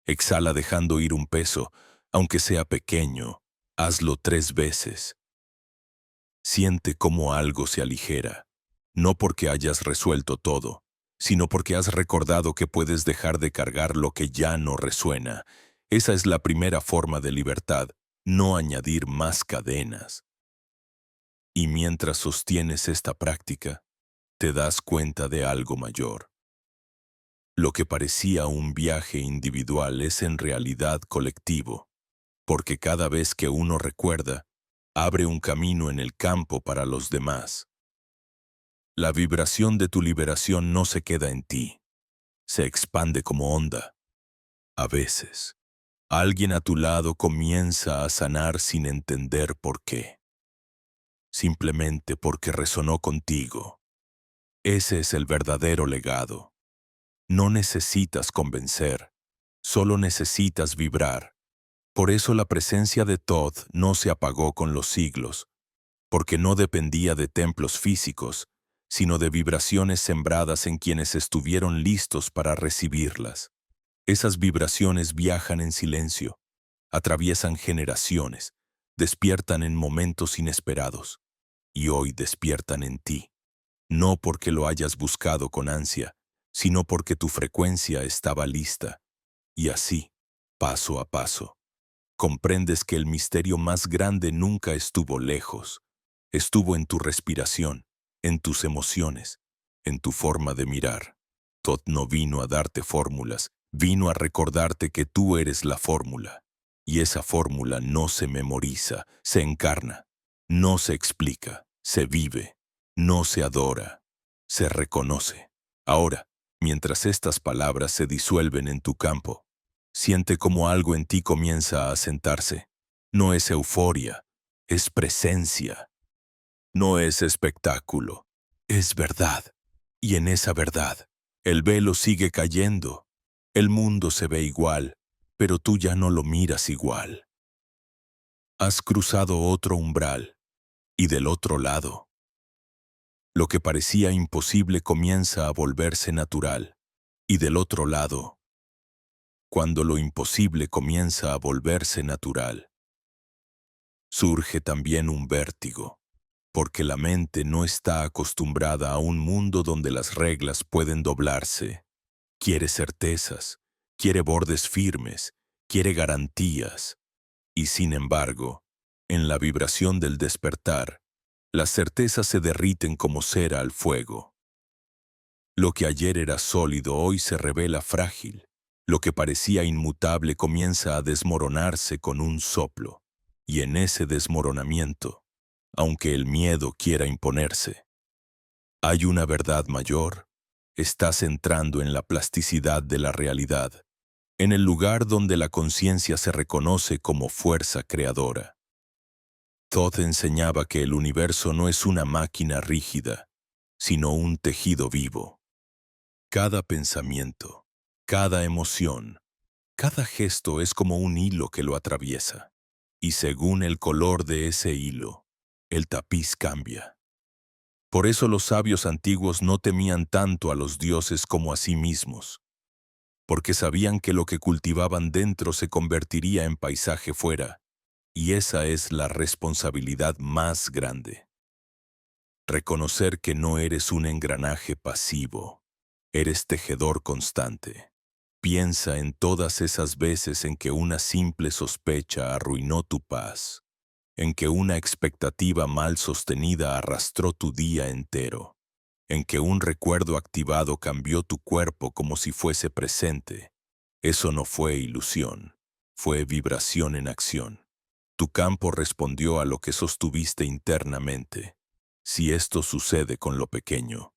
Speaker 1: Exhala dejando ir un peso, aunque sea pequeño. Hazlo 3 veces. Siente cómo algo se aligera. No porque hayas resuelto todo, sino porque has recordado que puedes dejar de cargar lo que ya no resuena. Esa es la primera forma de libertad, no añadir más cadenas. Y mientras sostienes esta práctica, te das cuenta de algo mayor. Lo que parecía un viaje individual es en realidad colectivo, porque cada vez que uno recuerda, abre un camino en el campo para los demás. La vibración de tu liberación no se queda en ti, se expande como onda. A veces, alguien a tu lado comienza a sanar sin entender por qué. Simplemente porque resonó contigo. Ese es el verdadero legado. No necesitas convencer, solo necesitas vibrar. Por eso la presencia de Todd no se apagó con los siglos, porque no dependía de templos físicos, sino de vibraciones sembradas en quienes estuvieron listos para recibirlas. Esas vibraciones viajan en silencio, atraviesan generaciones, despiertan en momentos inesperados, y hoy despiertan en ti. No porque lo hayas buscado con ansia, sino porque tu frecuencia estaba lista. Y así, paso a paso, comprendes que el misterio más grande nunca estuvo lejos. Estuvo en tu respiración, en tus emociones, en tu forma de mirar. Todd no vino a darte fórmulas, vino a recordarte que tú eres la fórmula. Y esa fórmula no se memoriza, se encarna. No se explica, se vive. No se adora, se reconoce. Ahora, mientras estas palabras se disuelven en tu campo, siente como algo en ti comienza a asentarse. No es euforia, es presencia. No es espectáculo, es verdad. Y en esa verdad, el velo sigue cayendo. El mundo se ve igual, pero tú ya no lo miras igual. Has cruzado otro umbral, y del otro lado, lo que parecía imposible comienza a volverse natural. Y del otro lado, cuando lo imposible comienza a volverse natural, surge también un vértigo, porque la mente no está acostumbrada a un mundo donde las reglas pueden doblarse. Quiere certezas, quiere bordes firmes, quiere garantías. Y sin embargo, en la vibración del despertar, las certezas se derriten como cera al fuego. Lo que ayer era sólido hoy se revela frágil. Lo que parecía inmutable comienza a desmoronarse con un soplo. Y en ese desmoronamiento, aunque el miedo quiera imponerse, hay una verdad mayor. Estás entrando en la plasticidad de la realidad, en el lugar donde la conciencia se reconoce como fuerza creadora. Todd enseñaba que el universo no es una máquina rígida, sino un tejido vivo. Cada pensamiento, cada emoción, cada gesto es como un hilo que lo atraviesa. Y según el color de ese hilo, el tapiz cambia. Por eso los sabios antiguos no temían tanto a los dioses como a sí mismos, porque sabían que lo que cultivaban dentro se convertiría en paisaje fuera, y esa es la responsabilidad más grande. Reconocer que no eres un engranaje pasivo, eres tejedor constante, Piensa en todas esas veces en que una simple sospecha arruinó tu paz, en que una expectativa mal sostenida arrastró tu día entero, en que un recuerdo activado cambió tu cuerpo como si fuese presente. Eso no fue ilusión, fue vibración en acción. Tu campo respondió a lo que sostuviste internamente. Si esto sucede con lo pequeño,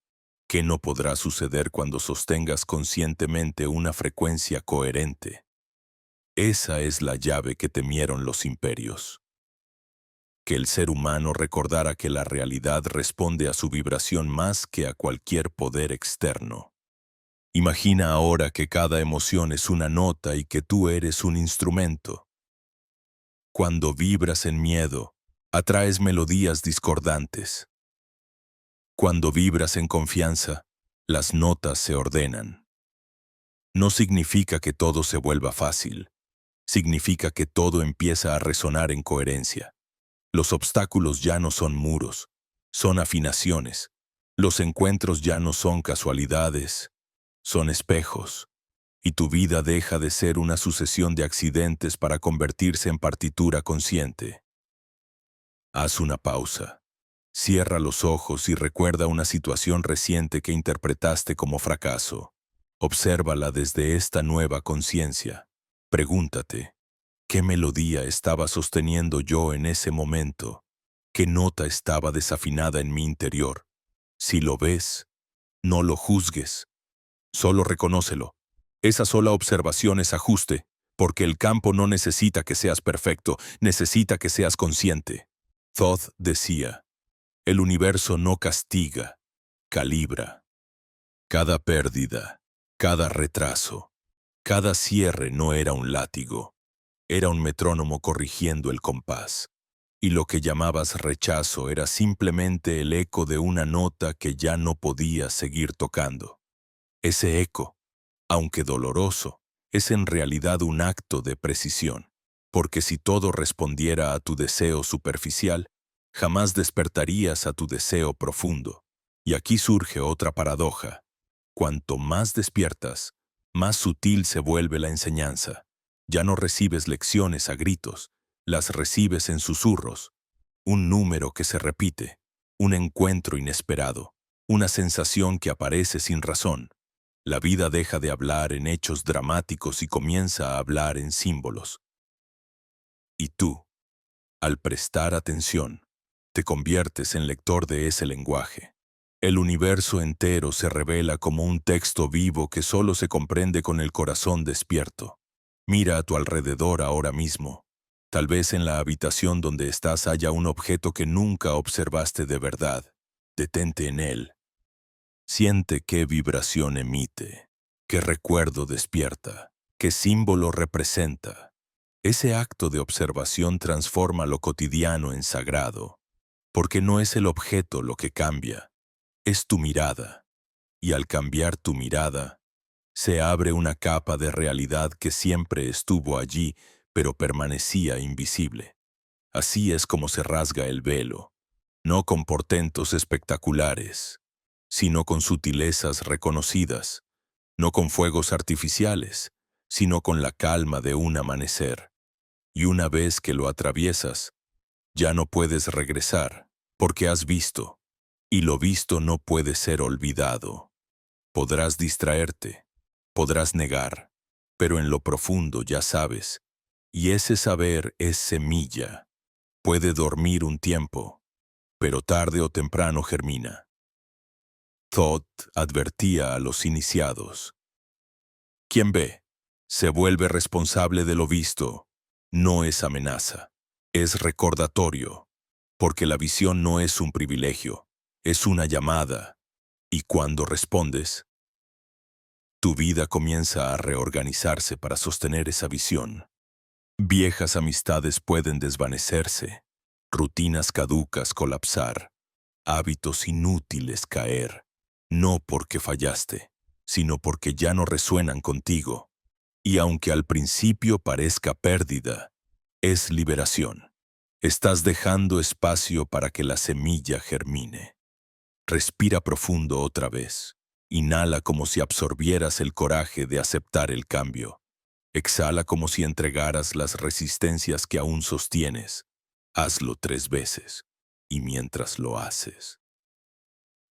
Speaker 1: ¿qué no podrá suceder cuando sostengas conscientemente una frecuencia coherente? Esa es la llave que temieron los imperios. Que el ser humano recordara que la realidad responde a su vibración más que a cualquier poder externo. Imagina ahora que cada emoción es una nota y que tú eres un instrumento. Cuando vibras en miedo, atraes melodías discordantes. Cuando vibras en confianza, las notas se ordenan. No significa que todo se vuelva fácil. Significa que todo empieza a resonar en coherencia. Los obstáculos ya no son muros, son afinaciones. Los encuentros ya no son casualidades, son espejos. Y tu vida deja de ser una sucesión de accidentes para convertirse en partitura consciente. Haz una pausa. Cierra los ojos y recuerda una situación reciente que interpretaste como fracaso. Obsérvala desde esta nueva conciencia. Pregúntate, ¿qué melodía estaba sosteniendo yo en ese momento? ¿Qué nota estaba desafinada en mi interior? Si lo ves, no lo juzgues, solo reconócelo. Esa sola observación es ajuste, porque el campo no necesita que seas perfecto, necesita que seas consciente. Thoth decía, el universo no castiga, calibra. Cada pérdida, cada retraso, cada cierre no era un látigo, era un metrónomo corrigiendo el compás. Y lo que llamabas rechazo era simplemente el eco de una nota que ya no podías seguir tocando. Ese eco, aunque doloroso, es en realidad un acto de precisión, porque si todo respondiera a tu deseo superficial, jamás despertarías a tu deseo profundo. Y aquí surge otra paradoja. Cuanto más despiertas, más sutil se vuelve la enseñanza. Ya no recibes lecciones a gritos, las recibes en susurros. Un número que se repite, un encuentro inesperado, una sensación que aparece sin razón. La vida deja de hablar en hechos dramáticos y comienza a hablar en símbolos. Y tú, al prestar atención, te conviertes en lector de ese lenguaje. El universo entero se revela como un texto vivo que solo se comprende con el corazón despierto. Mira a tu alrededor ahora mismo. Tal vez en la habitación donde estás haya un objeto que nunca observaste de verdad. Detente en él. Siente qué vibración emite, qué recuerdo despierta, qué símbolo representa. Ese acto de observación transforma lo cotidiano en sagrado, porque no es el objeto lo que cambia, es tu mirada. Y al cambiar tu mirada, se abre una capa de realidad que siempre estuvo allí, pero permanecía invisible. Así es como se rasga el velo, no con portentos espectaculares, sino con sutilezas reconocidas, no con fuegos artificiales, sino con la calma de un amanecer. Y una vez que lo atraviesas, ya no puedes regresar, porque has visto, y lo visto no puede ser olvidado. Podrás distraerte, podrás negar, pero en lo profundo ya sabes, y ese saber es semilla. Puede dormir un tiempo, pero tarde o temprano germina. Thoth advertía a los iniciados. Quien ve, se vuelve responsable de lo visto. No es amenaza, es recordatorio, porque la visión no es un privilegio, es una llamada. Y cuando respondes, tu vida comienza a reorganizarse para sostener esa visión. Viejas amistades pueden desvanecerse, rutinas caducas colapsar, hábitos inútiles caer, no porque fallaste, sino porque ya no resuenan contigo. Y aunque al principio parezca pérdida, es liberación. Estás dejando espacio para que la semilla germine. Respira profundo otra vez. Inhala como si absorbieras el coraje de aceptar el cambio. Exhala como si entregaras las resistencias que aún sostienes. Hazlo 3 veces, y mientras lo haces,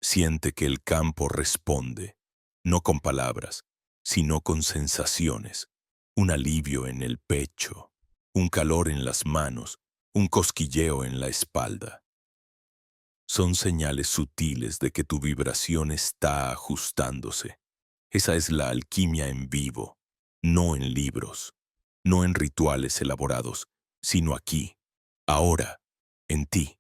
Speaker 1: siente que el campo responde, no con palabras, sino con sensaciones. Un alivio en el pecho, un calor en las manos, un cosquilleo en la espalda. Son señales sutiles de que tu vibración está ajustándose. Esa es la alquimia en vivo, no en libros, no en rituales elaborados, sino aquí, ahora, en ti.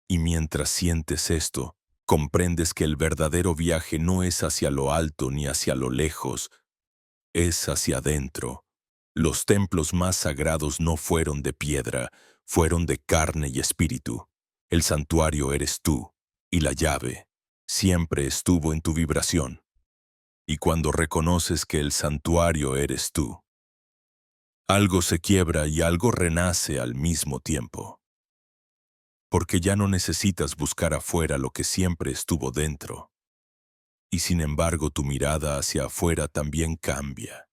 Speaker 1: Y mientras sientes esto, comprendes que el verdadero viaje no es hacia lo alto ni hacia lo lejos, es hacia adentro. Los templos más sagrados no fueron de piedra, fueron de carne y espíritu. El santuario eres tú, y la llave siempre estuvo en tu vibración. Y cuando reconoces que el santuario eres tú, algo se quiebra y algo renace al mismo tiempo. Porque ya no necesitas buscar afuera lo que siempre estuvo dentro. Y sin embargo tu mirada hacia afuera también cambia.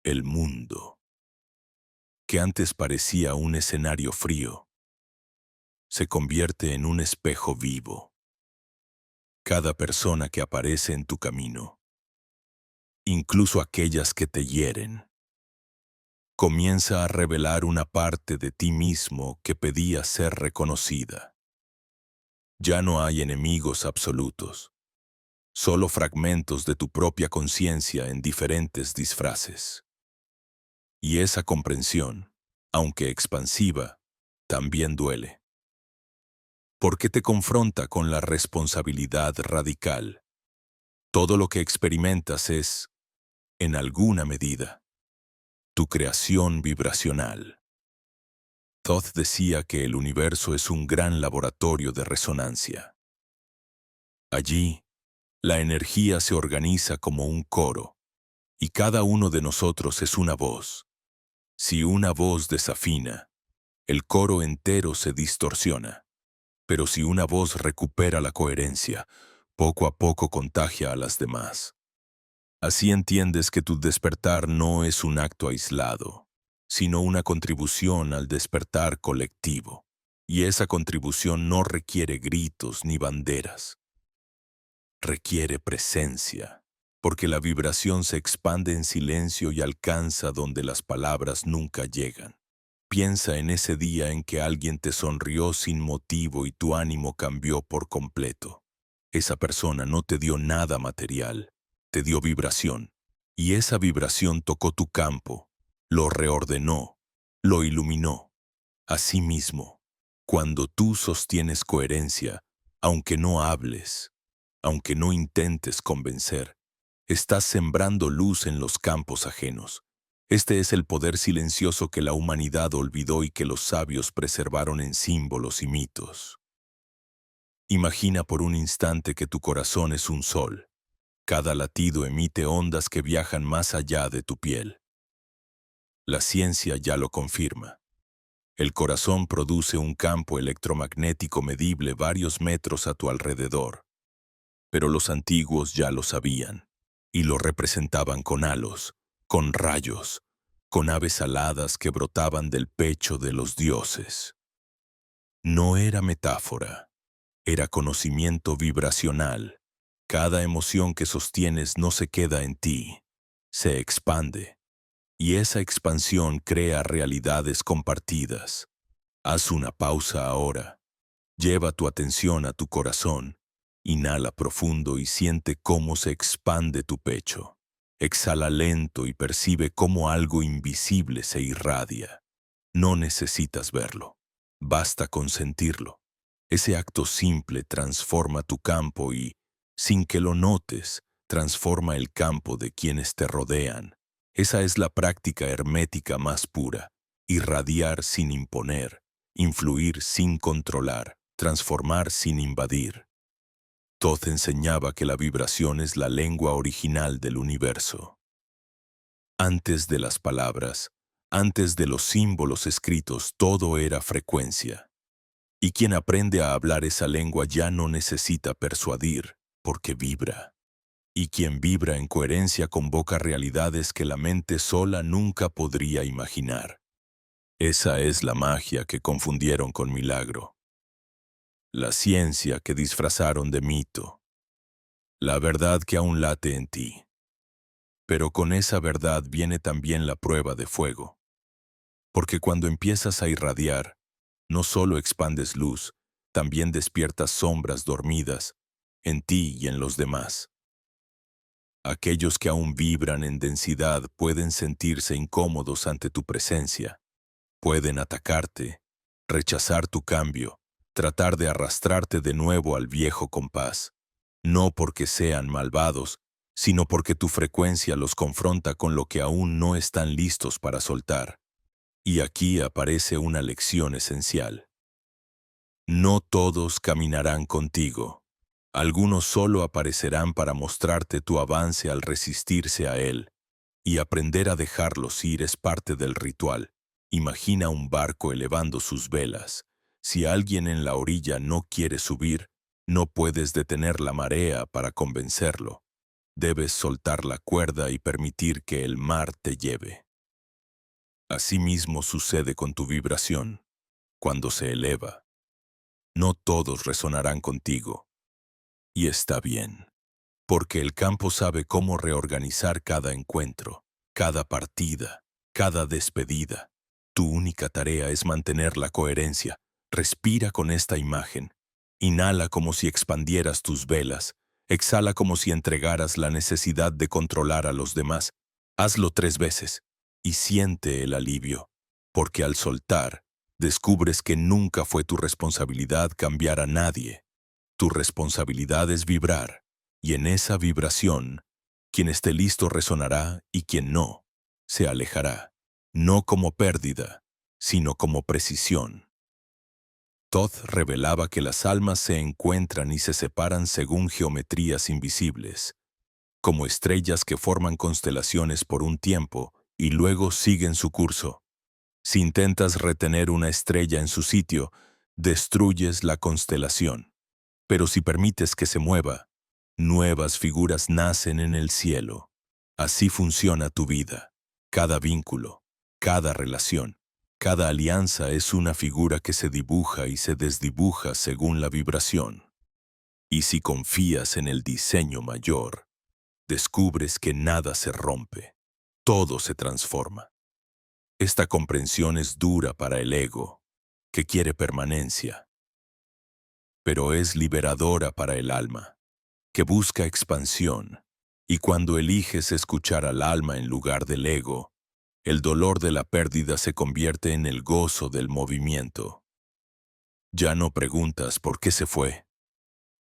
Speaker 1: El mundo, que antes parecía un escenario frío, se convierte en un espejo vivo. Cada persona que aparece en tu camino, incluso aquellas que te hieren, comienza a revelar una parte de ti mismo que pedía ser reconocida. Ya no hay enemigos absolutos, solo fragmentos de tu propia conciencia en diferentes disfraces. Y esa comprensión, aunque expansiva, también duele. Porque te confronta con la responsabilidad radical. Todo lo que experimentas es, en alguna medida, tu creación vibracional. Thoth decía que el universo es un gran laboratorio de resonancia. Allí, la energía se organiza como un coro, y cada uno de nosotros es una voz. Si una voz desafina, el coro entero se distorsiona. Pero si una voz recupera la coherencia, poco a poco contagia a las demás. Así entiendes que tu despertar no es un acto aislado, sino una contribución al despertar colectivo. Y esa contribución no requiere gritos ni banderas. Requiere presencia, porque la vibración se expande en silencio y alcanza donde las palabras nunca llegan. Piensa en ese día en que alguien te sonrió sin motivo y tu ánimo cambió por completo. Esa persona no te dio nada material, te dio vibración. Y esa vibración tocó tu campo, lo reordenó, lo iluminó. Asimismo, cuando tú sostienes coherencia, aunque no hables, aunque no intentes convencer, estás sembrando luz en los campos ajenos. Este es el poder silencioso que la humanidad olvidó y que los sabios preservaron en símbolos y mitos. Imagina por un instante que tu corazón es un sol. Cada latido emite ondas que viajan más allá de tu piel. La ciencia ya lo confirma. El corazón produce un campo electromagnético medible varios metros a tu alrededor. Pero los antiguos ya lo sabían, y lo representaban con halos, con rayos, con aves aladas que brotaban del pecho de los dioses. No era metáfora, era conocimiento vibracional. Cada emoción que sostienes no se queda en ti, se expande. Y esa expansión crea realidades compartidas. Haz una pausa ahora. Lleva tu atención a tu corazón. Inhala profundo y siente cómo se expande tu pecho. Exhala lento y percibe cómo algo invisible se irradia. No necesitas verlo. Basta con sentirlo. Ese acto simple transforma tu campo y, sin que lo notes, transforma el campo de quienes te rodean. Esa es la práctica hermética más pura. Irradiar sin imponer, influir sin controlar, transformar sin invadir. Thoth enseñaba que la vibración es la lengua original del universo. Antes de las palabras, antes de los símbolos escritos, todo era frecuencia. Y quien aprende a hablar esa lengua ya no necesita persuadir, porque vibra. Y quien vibra en coherencia convoca realidades que la mente sola nunca podría imaginar. Esa es la magia que confundieron con milagro, la ciencia que disfrazaron de mito, la verdad que aún late en ti. Pero con esa verdad viene también la prueba de fuego, porque cuando empiezas a irradiar, no solo expandes luz, también despiertas sombras dormidas en ti y en los demás. Aquellos que aún vibran en densidad pueden sentirse incómodos ante tu presencia, pueden atacarte, rechazar tu cambio, tratar de arrastrarte de nuevo al viejo compás, no porque sean malvados, sino porque tu frecuencia los confronta con lo que aún no están listos para soltar. Y aquí aparece una lección esencial. No todos caminarán contigo. Algunos solo aparecerán para mostrarte tu avance al resistirse a él, y aprender a dejarlos ir es parte del ritual. Imagina un barco elevando sus velas. Si alguien en la orilla no quiere subir, no puedes detener la marea para convencerlo. Debes soltar la cuerda y permitir que el mar te lleve. Asimismo sucede con tu vibración. Cuando se eleva, no todos resonarán contigo. Y está bien, porque el campo sabe cómo reorganizar cada encuentro, cada partida, cada despedida. Tu única tarea es mantener la coherencia. Respira con esta imagen. Inhala como si expandieras tus velas. Exhala como si entregaras la necesidad de controlar a los demás. Hazlo 3 veces y siente el alivio, porque al soltar, descubres que nunca fue tu responsabilidad cambiar a nadie. Tu responsabilidad es vibrar, y en esa vibración, quien esté listo resonará y quien no, se alejará, no como pérdida, sino como precisión. Todd revelaba que las almas se encuentran y se separan según geometrías invisibles, como estrellas que forman constelaciones por un tiempo y luego siguen su curso. Si intentas retener una estrella en su sitio, destruyes la constelación. Pero si permites que se mueva, nuevas figuras nacen en el cielo. Así funciona tu vida. Cada vínculo, cada relación, cada alianza es una figura que se dibuja y se desdibuja según la vibración. Y si confías en el diseño mayor, descubres que nada se rompe, todo se transforma. Esta comprensión es dura para el ego, que quiere permanencia, pero es liberadora para el alma, que busca expansión, y cuando eliges escuchar al alma en lugar del ego, el dolor de la pérdida se convierte en el gozo del movimiento. Ya no preguntas por qué se fue,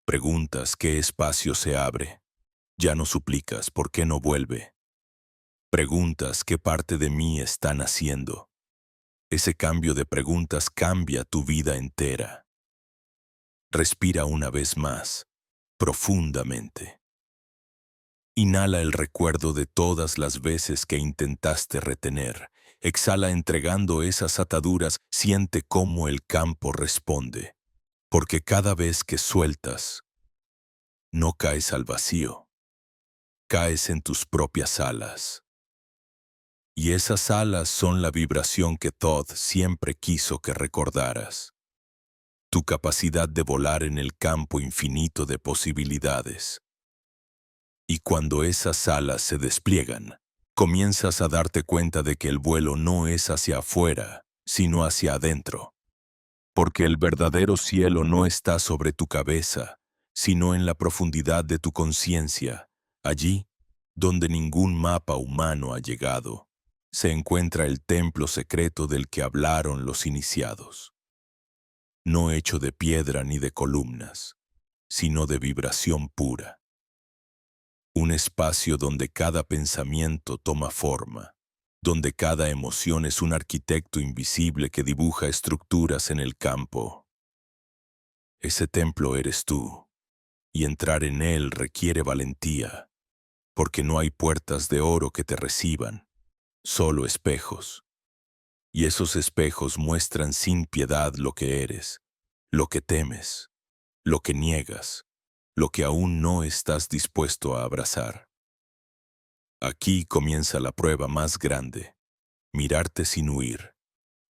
Speaker 1: preguntas qué espacio se abre. Ya no suplicas por qué no vuelve, preguntas qué parte de mí están haciendo. Ese cambio de preguntas cambia tu vida entera. Respira una vez más, profundamente. Inhala el recuerdo de todas las veces que intentaste retener. Exhala entregando esas ataduras, siente cómo el campo responde. Porque cada vez que sueltas, no caes al vacío, caes en tus propias alas. Y esas alas son la vibración que Todd siempre quiso que recordaras. Tu capacidad de volar en el campo infinito de posibilidades. Y cuando esas alas se despliegan, comienzas a darte cuenta de que el vuelo no es hacia afuera, sino hacia adentro. Porque el verdadero cielo no está sobre tu cabeza, sino en la profundidad de tu conciencia, allí donde ningún mapa humano ha llegado. Se encuentra el templo secreto del que hablaron los iniciados. No hecho de piedra ni de columnas, sino de vibración pura. Un espacio donde cada pensamiento toma forma, donde cada emoción es un arquitecto invisible que dibuja estructuras en el campo. Ese templo eres tú, y entrar en él requiere valentía, porque no hay puertas de oro que te reciban, solo espejos. Y esos espejos muestran sin piedad lo que eres, lo que temes, lo que niegas, lo que aún no estás dispuesto a abrazar. Aquí comienza la prueba más grande, mirarte sin huir.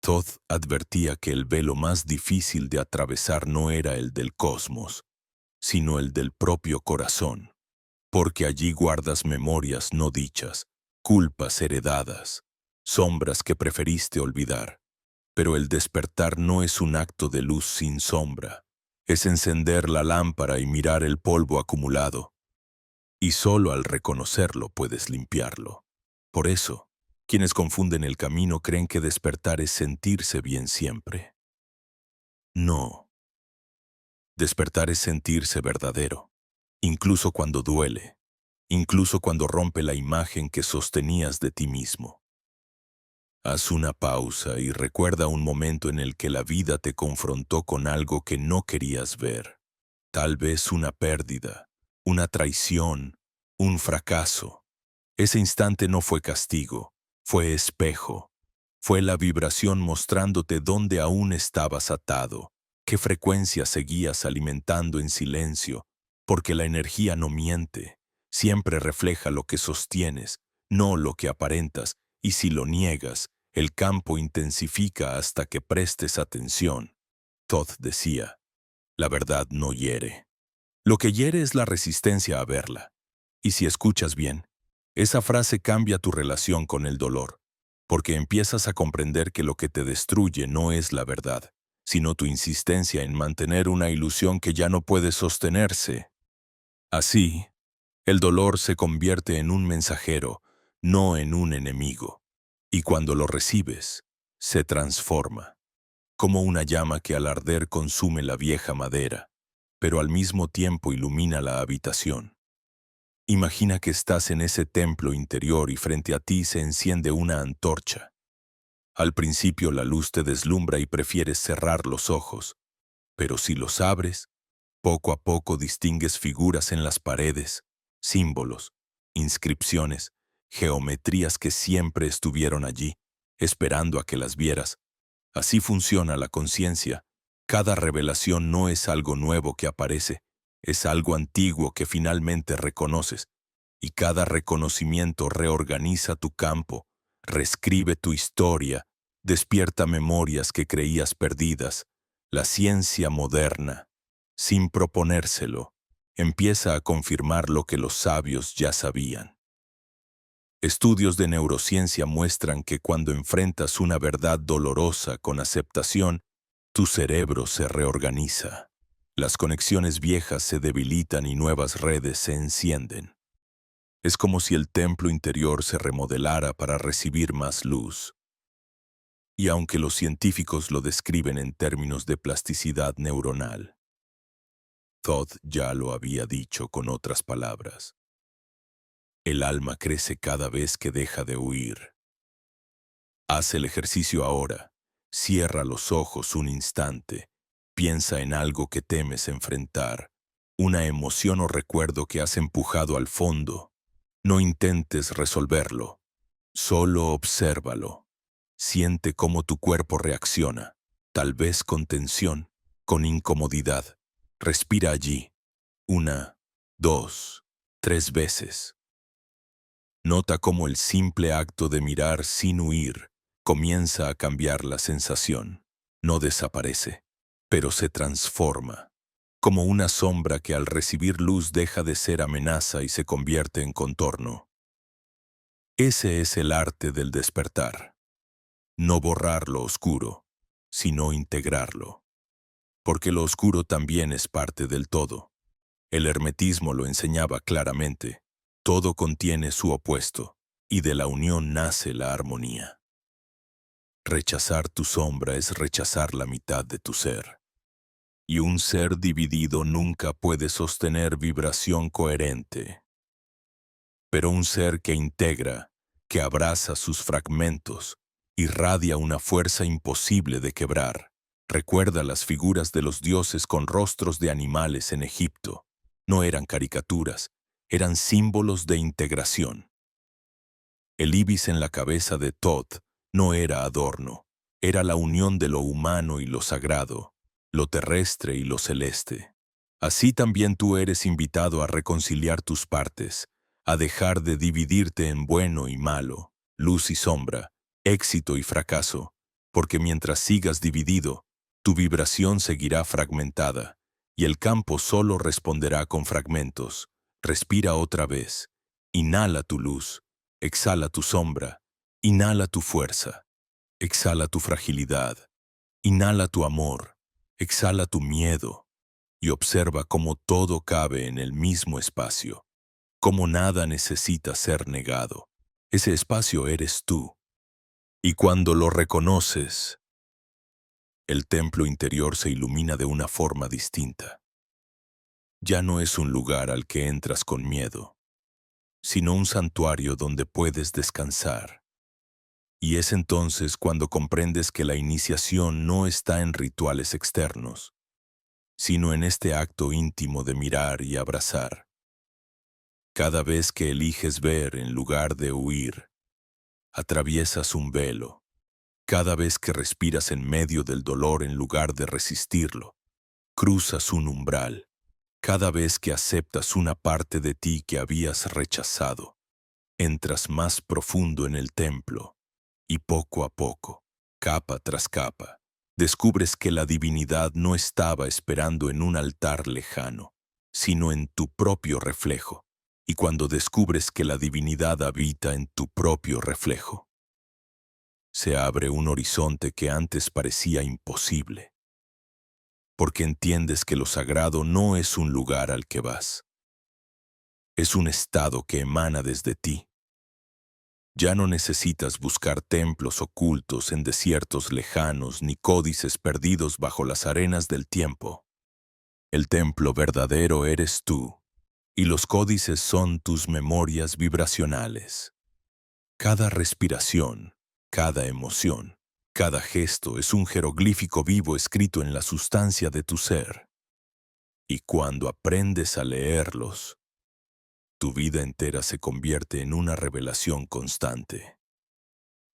Speaker 1: Todd advertía que el velo más difícil de atravesar no era el del cosmos, sino el del propio corazón, porque allí guardas memorias no dichas, culpas heredadas, sombras que preferiste olvidar. Pero el despertar no es un acto de luz sin sombra, es encender la lámpara y mirar el polvo acumulado, y solo al reconocerlo puedes limpiarlo. Por eso, quienes confunden el camino creen que despertar es sentirse bien siempre. No, despertar es sentirse verdadero, incluso cuando duele, incluso cuando rompe la imagen que sostenías de ti mismo. Haz una pausa y recuerda un momento en el que la vida te confrontó con algo que no querías ver. Tal vez una pérdida, una traición, un fracaso. Ese instante no fue castigo, fue espejo. Fue la vibración mostrándote dónde aún estabas atado, qué frecuencia seguías alimentando en silencio, porque la energía no miente, siempre refleja lo que sostienes, no lo que aparentas, y si lo niegas, el campo intensifica hasta que prestes atención. Todd decía, la verdad no hiere. Lo que hiere es la resistencia a verla. Y si escuchas bien, esa frase cambia tu relación con el dolor, porque empiezas a comprender que lo que te destruye no es la verdad, sino tu insistencia en mantener una ilusión que ya no puede sostenerse. Así, el dolor se convierte en un mensajero, no en un enemigo, y cuando lo recibes, se transforma, como una llama que al arder consume la vieja madera, pero al mismo tiempo ilumina la habitación. Imagina que estás en ese templo interior y frente a ti se enciende una antorcha. Al principio la luz te deslumbra y prefieres cerrar los ojos, pero si los abres, poco a poco distingues figuras en las paredes, símbolos, inscripciones, geometrías que siempre estuvieron allí, esperando a que las vieras. Así funciona la conciencia. Cada revelación no es algo nuevo que aparece, es algo antiguo que finalmente reconoces, y cada reconocimiento reorganiza tu campo, reescribe tu historia, despierta memorias que creías perdidas. La ciencia moderna, sin proponérselo, empieza a confirmar lo que los sabios ya sabían. Estudios de neurociencia muestran que cuando enfrentas una verdad dolorosa con aceptación, tu cerebro se reorganiza. Las conexiones viejas se debilitan y nuevas redes se encienden. Es como si el templo interior se remodelara para recibir más luz. Y aunque los científicos lo describen en términos de plasticidad neuronal, Todd ya lo había dicho con otras palabras. El alma crece cada vez que deja de huir. Haz el ejercicio ahora. Cierra los ojos un instante. Piensa en algo que temes enfrentar, una emoción o recuerdo que has empujado al fondo. No intentes resolverlo, solo obsérvalo. Siente cómo tu cuerpo reacciona, tal vez con tensión, con incomodidad. Respira allí, 1, 2, 3 veces. Nota cómo el simple acto de mirar sin huir comienza a cambiar la sensación. No desaparece, pero se transforma, como una sombra que al recibir luz deja de ser amenaza y se convierte en contorno. Ese es el arte del despertar. No borrar lo oscuro, sino integrarlo. Porque lo oscuro también es parte del todo. El hermetismo lo enseñaba claramente. Todo contiene su opuesto, y de la unión nace la armonía. Rechazar tu sombra es rechazar la mitad de tu ser. Y un ser dividido nunca puede sostener vibración coherente. Pero un ser que integra, que abraza sus fragmentos, irradia una fuerza imposible de quebrar. Recuerda las figuras de los dioses con rostros de animales en Egipto. No eran caricaturas, eran símbolos de integración. El ibis en la cabeza de Todd no era adorno, era la unión de lo humano y lo sagrado, lo terrestre y lo celeste. Así también tú eres invitado a reconciliar tus partes, a dejar de dividirte en bueno y malo, luz y sombra, éxito y fracaso, porque mientras sigas dividido, tu vibración seguirá fragmentada, y el campo solo responderá con fragmentos. Respira otra vez. Inhala tu luz, exhala tu sombra, inhala tu fuerza, exhala tu fragilidad, inhala tu amor, exhala tu miedo, y observa cómo todo cabe en el mismo espacio, cómo nada necesita ser negado. Ese espacio eres tú, y cuando lo reconoces, el templo interior se ilumina de una forma distinta. Ya no es un lugar al que entras con miedo, sino un santuario donde puedes descansar. Y es entonces cuando comprendes que la iniciación no está en rituales externos, sino en este acto íntimo de mirar y abrazar. Cada vez que eliges ver en lugar de huir, atraviesas un velo. Cada vez que respiras en medio del dolor en lugar de resistirlo, cruzas un umbral. Cada vez que aceptas una parte de ti que habías rechazado, entras más profundo en el templo y poco a poco, capa tras capa, descubres que la divinidad no estaba esperando en un altar lejano, sino en tu propio reflejo. Y cuando descubres que la divinidad habita en tu propio reflejo, se abre un horizonte que antes parecía imposible, porque entiendes que lo sagrado no es un lugar al que vas, es un estado que emana desde ti. Ya no necesitas buscar templos ocultos en desiertos lejanos ni códices perdidos bajo las arenas del tiempo. El templo verdadero eres tú, y los códices son tus memorias vibracionales. Cada respiración, cada emoción, cada gesto es un jeroglífico vivo escrito en la sustancia de tu ser. Y cuando aprendes a leerlos, tu vida entera se convierte en una revelación constante.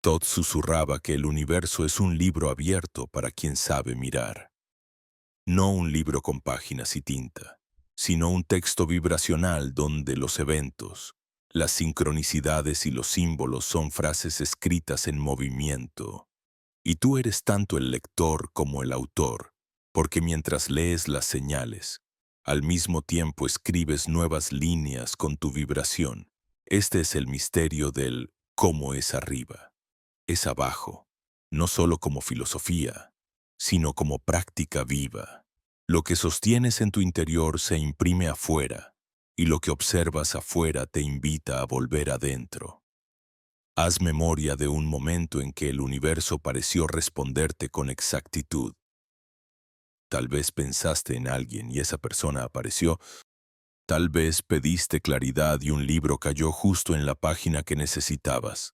Speaker 1: Todd susurraba que el universo es un libro abierto para quien sabe mirar. No un libro con páginas y tinta, sino un texto vibracional donde los eventos, las sincronicidades y los símbolos son frases escritas en movimiento. Y tú eres tanto el lector como el autor, porque mientras lees las señales, al mismo tiempo escribes nuevas líneas con tu vibración. Este es el misterio del cómo es arriba, es abajo, no solo como filosofía, sino como práctica viva. Lo que sostienes en tu interior se imprime afuera, y lo que observas afuera te invita a volver adentro. Haz memoria de un momento en que el universo pareció responderte con exactitud. Tal vez pensaste en alguien y esa persona apareció. Tal vez pediste claridad y un libro cayó justo en la página que necesitabas.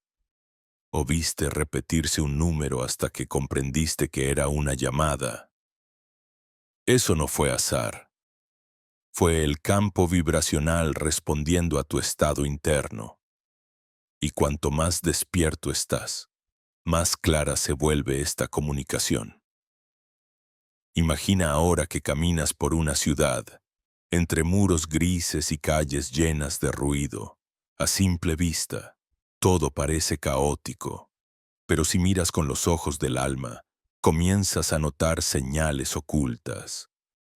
Speaker 1: O viste repetirse un número hasta que comprendiste que era una llamada. Eso no fue azar. Fue el campo vibracional respondiendo a tu estado interno. Y cuanto más despierto estás, más clara se vuelve esta comunicación. Imagina ahora que caminas por una ciudad, entre muros grises y calles llenas de ruido. A simple vista, todo parece caótico, pero si miras con los ojos del alma, comienzas a notar señales ocultas.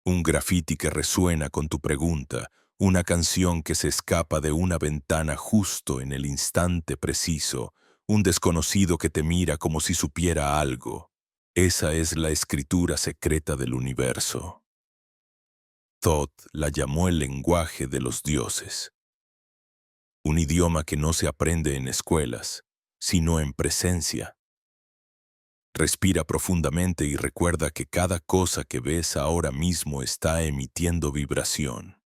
Speaker 1: Un grafiti que resuena con tu pregunta, una canción que se escapa de una ventana justo en el instante preciso, un desconocido que te mira como si supiera algo. Esa es la escritura secreta del universo. Thoth la llamó el lenguaje de los dioses, un idioma que no se aprende en escuelas, sino en presencia. Respira profundamente y recuerda que cada cosa que ves ahora mismo está emitiendo vibración.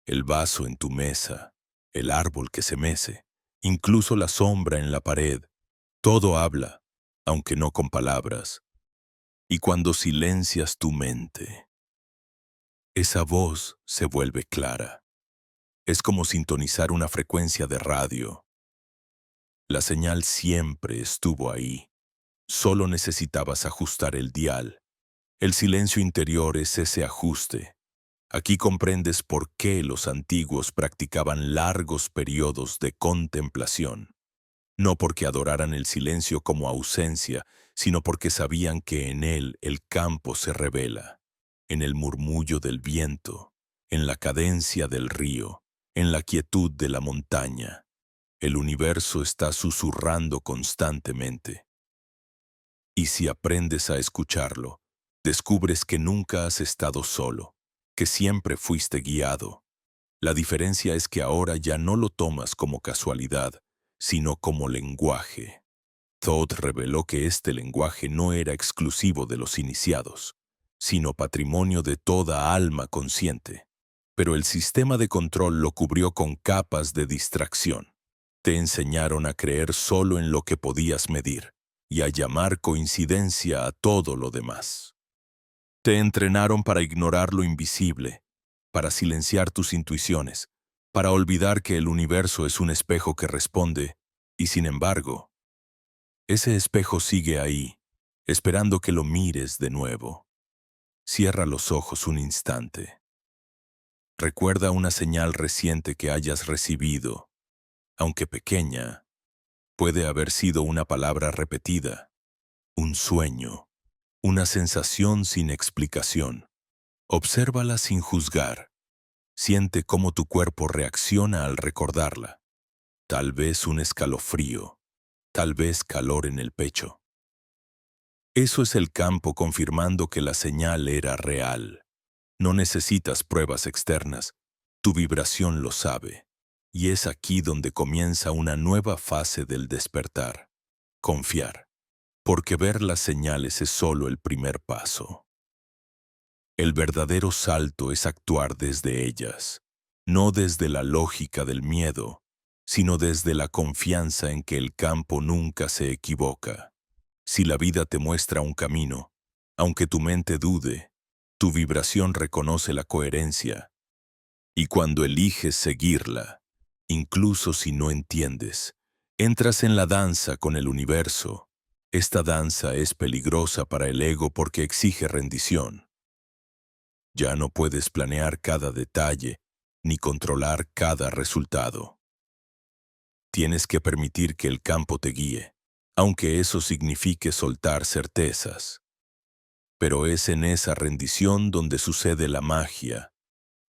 Speaker 1: El vaso en tu mesa, el árbol que se mece, incluso la sombra en la pared, todo habla, aunque no con palabras. Y cuando silencias tu mente, esa voz se vuelve clara. Es como sintonizar una frecuencia de radio. La señal siempre estuvo ahí. Solo necesitabas ajustar el dial. El silencio interior es ese ajuste, Aquí comprendes por qué los antiguos practicaban largos periodos de contemplación, no porque adoraran el silencio como ausencia, sino porque sabían que en él el campo se revela, en el murmullo del viento, en la cadencia del río, en la quietud de la montaña. El universo está susurrando constantemente. Y si aprendes a escucharlo, descubres que nunca has estado solo, que siempre fuiste guiado. La diferencia es que ahora ya no lo tomas como casualidad, sino como lenguaje. Thoth reveló que este lenguaje no era exclusivo de los iniciados, sino patrimonio de toda alma consciente. Pero el sistema de control lo cubrió con capas de distracción. Te enseñaron a creer solo en lo que podías medir y a llamar coincidencia a todo lo demás. Te entrenaron para ignorar lo invisible, para silenciar tus intuiciones, para olvidar que el universo es un espejo que responde, y sin embargo, ese espejo sigue ahí, esperando que lo mires de nuevo. Cierra los ojos un instante. Recuerda una señal reciente que hayas recibido, aunque pequeña. Puede haber sido una palabra repetida, un sueño, una sensación sin explicación. Obsérvala sin juzgar. Siente cómo tu cuerpo reacciona al recordarla. Tal vez un escalofrío, tal vez calor en el pecho. Eso es el campo confirmando que la señal era real. No necesitas pruebas externas. Tu vibración lo sabe. Y es aquí donde comienza una nueva fase del despertar. Confiar. Porque ver las señales es solo el primer paso. El verdadero salto es actuar desde ellas, no desde la lógica del miedo, sino desde la confianza en que el campo nunca se equivoca. Si la vida te muestra un camino, aunque tu mente dude, tu vibración reconoce la coherencia. Y cuando eliges seguirla, incluso si no entiendes, entras en la danza con el universo. Esta danza es peligrosa para el ego porque exige rendición. Ya no puedes planear cada detalle, ni controlar cada resultado. Tienes que permitir que el campo te guíe, aunque eso signifique soltar certezas. Pero es en esa rendición donde sucede la magia,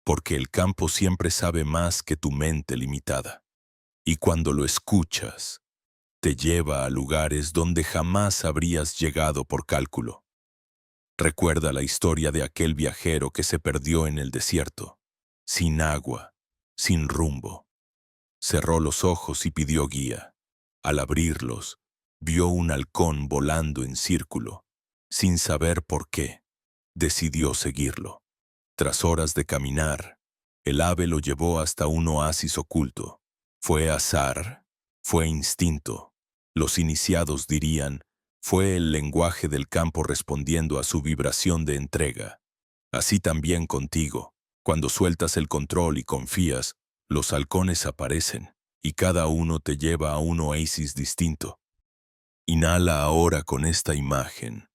Speaker 1: porque el campo siempre sabe más que tu mente limitada. Y cuando lo escuchas, te lleva a lugares donde jamás habrías llegado por cálculo. Recuerda la historia de aquel viajero que se perdió en el desierto, sin agua, sin rumbo. Cerró los ojos y pidió guía. Al abrirlos, vio un halcón volando en círculo. Sin saber por qué, decidió seguirlo. Tras horas de caminar, el ave lo llevó hasta un oasis oculto. Fue azar, fue instinto. Los iniciados dirían, fue el lenguaje del campo respondiendo a su vibración de entrega. Así también contigo, cuando sueltas el control y confías, los halcones aparecen, y cada uno te lleva a un oasis distinto. Inhala ahora con esta imagen.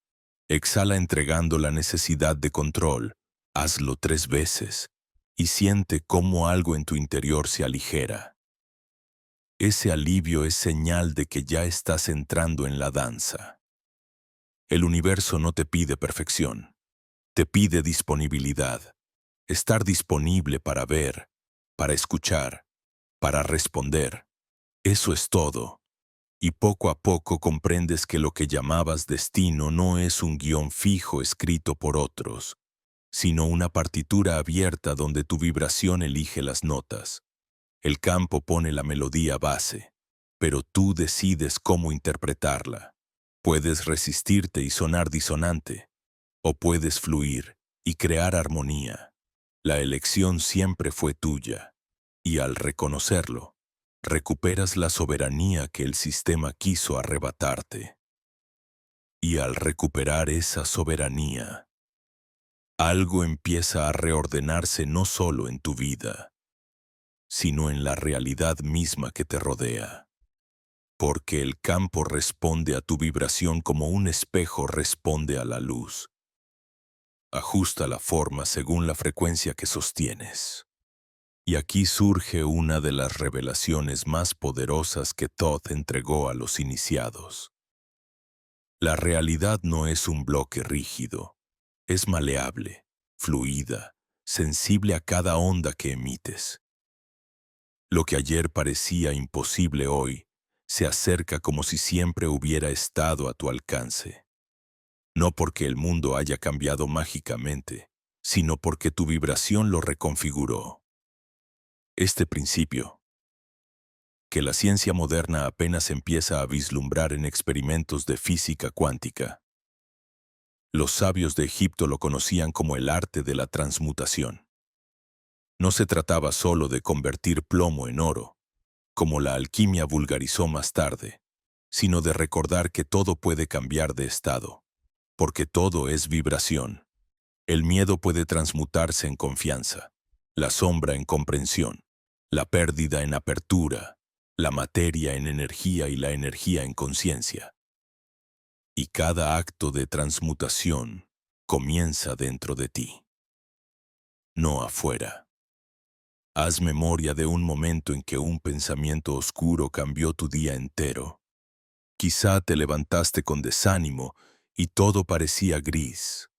Speaker 1: Exhala entregando la necesidad de control. Hazlo 3 veces, y siente cómo algo en tu interior se aligera. Ese alivio es señal de que ya estás entrando en la danza. El universo no te pide perfección, te pide disponibilidad. Estar disponible para ver, para escuchar, para responder. Eso es todo. Y poco a poco comprendes que lo que llamabas destino no es un guión fijo escrito por otros, sino una partitura abierta donde tu vibración elige las notas. El campo pone la melodía base, pero tú decides cómo interpretarla. Puedes resistirte y sonar disonante, o puedes fluir y crear armonía. La elección siempre fue tuya, y al reconocerlo, recuperas la soberanía que el sistema quiso arrebatarte. Y al recuperar esa soberanía, algo empieza a reordenarse no solo en tu vida, sino en la realidad misma que te rodea. Porque el campo responde a tu vibración como un espejo responde a la luz. Ajusta la forma según la frecuencia que sostienes. Y aquí surge una de las revelaciones más poderosas que Thoth entregó a los iniciados. La realidad no es un bloque rígido, es maleable, fluida, sensible a cada onda que emites. Lo que ayer parecía imposible hoy se acerca como si siempre hubiera estado a tu alcance. No porque el mundo haya cambiado mágicamente, sino porque tu vibración lo reconfiguró. Este principio, que la ciencia moderna apenas empieza a vislumbrar en experimentos de física cuántica. Los sabios de Egipto lo conocían como el arte de la transmutación. No se trataba solo de convertir plomo en oro, como la alquimia vulgarizó más tarde, sino de recordar que todo puede cambiar de estado, porque todo es vibración. El miedo puede transmutarse en confianza, la sombra en comprensión, la pérdida en apertura, la materia en energía y la energía en conciencia. Y cada acto de transmutación comienza dentro de ti, no afuera. Haz memoria de un momento en que un pensamiento oscuro cambió tu día entero. Quizá te levantaste con desánimo y todo parecía gris.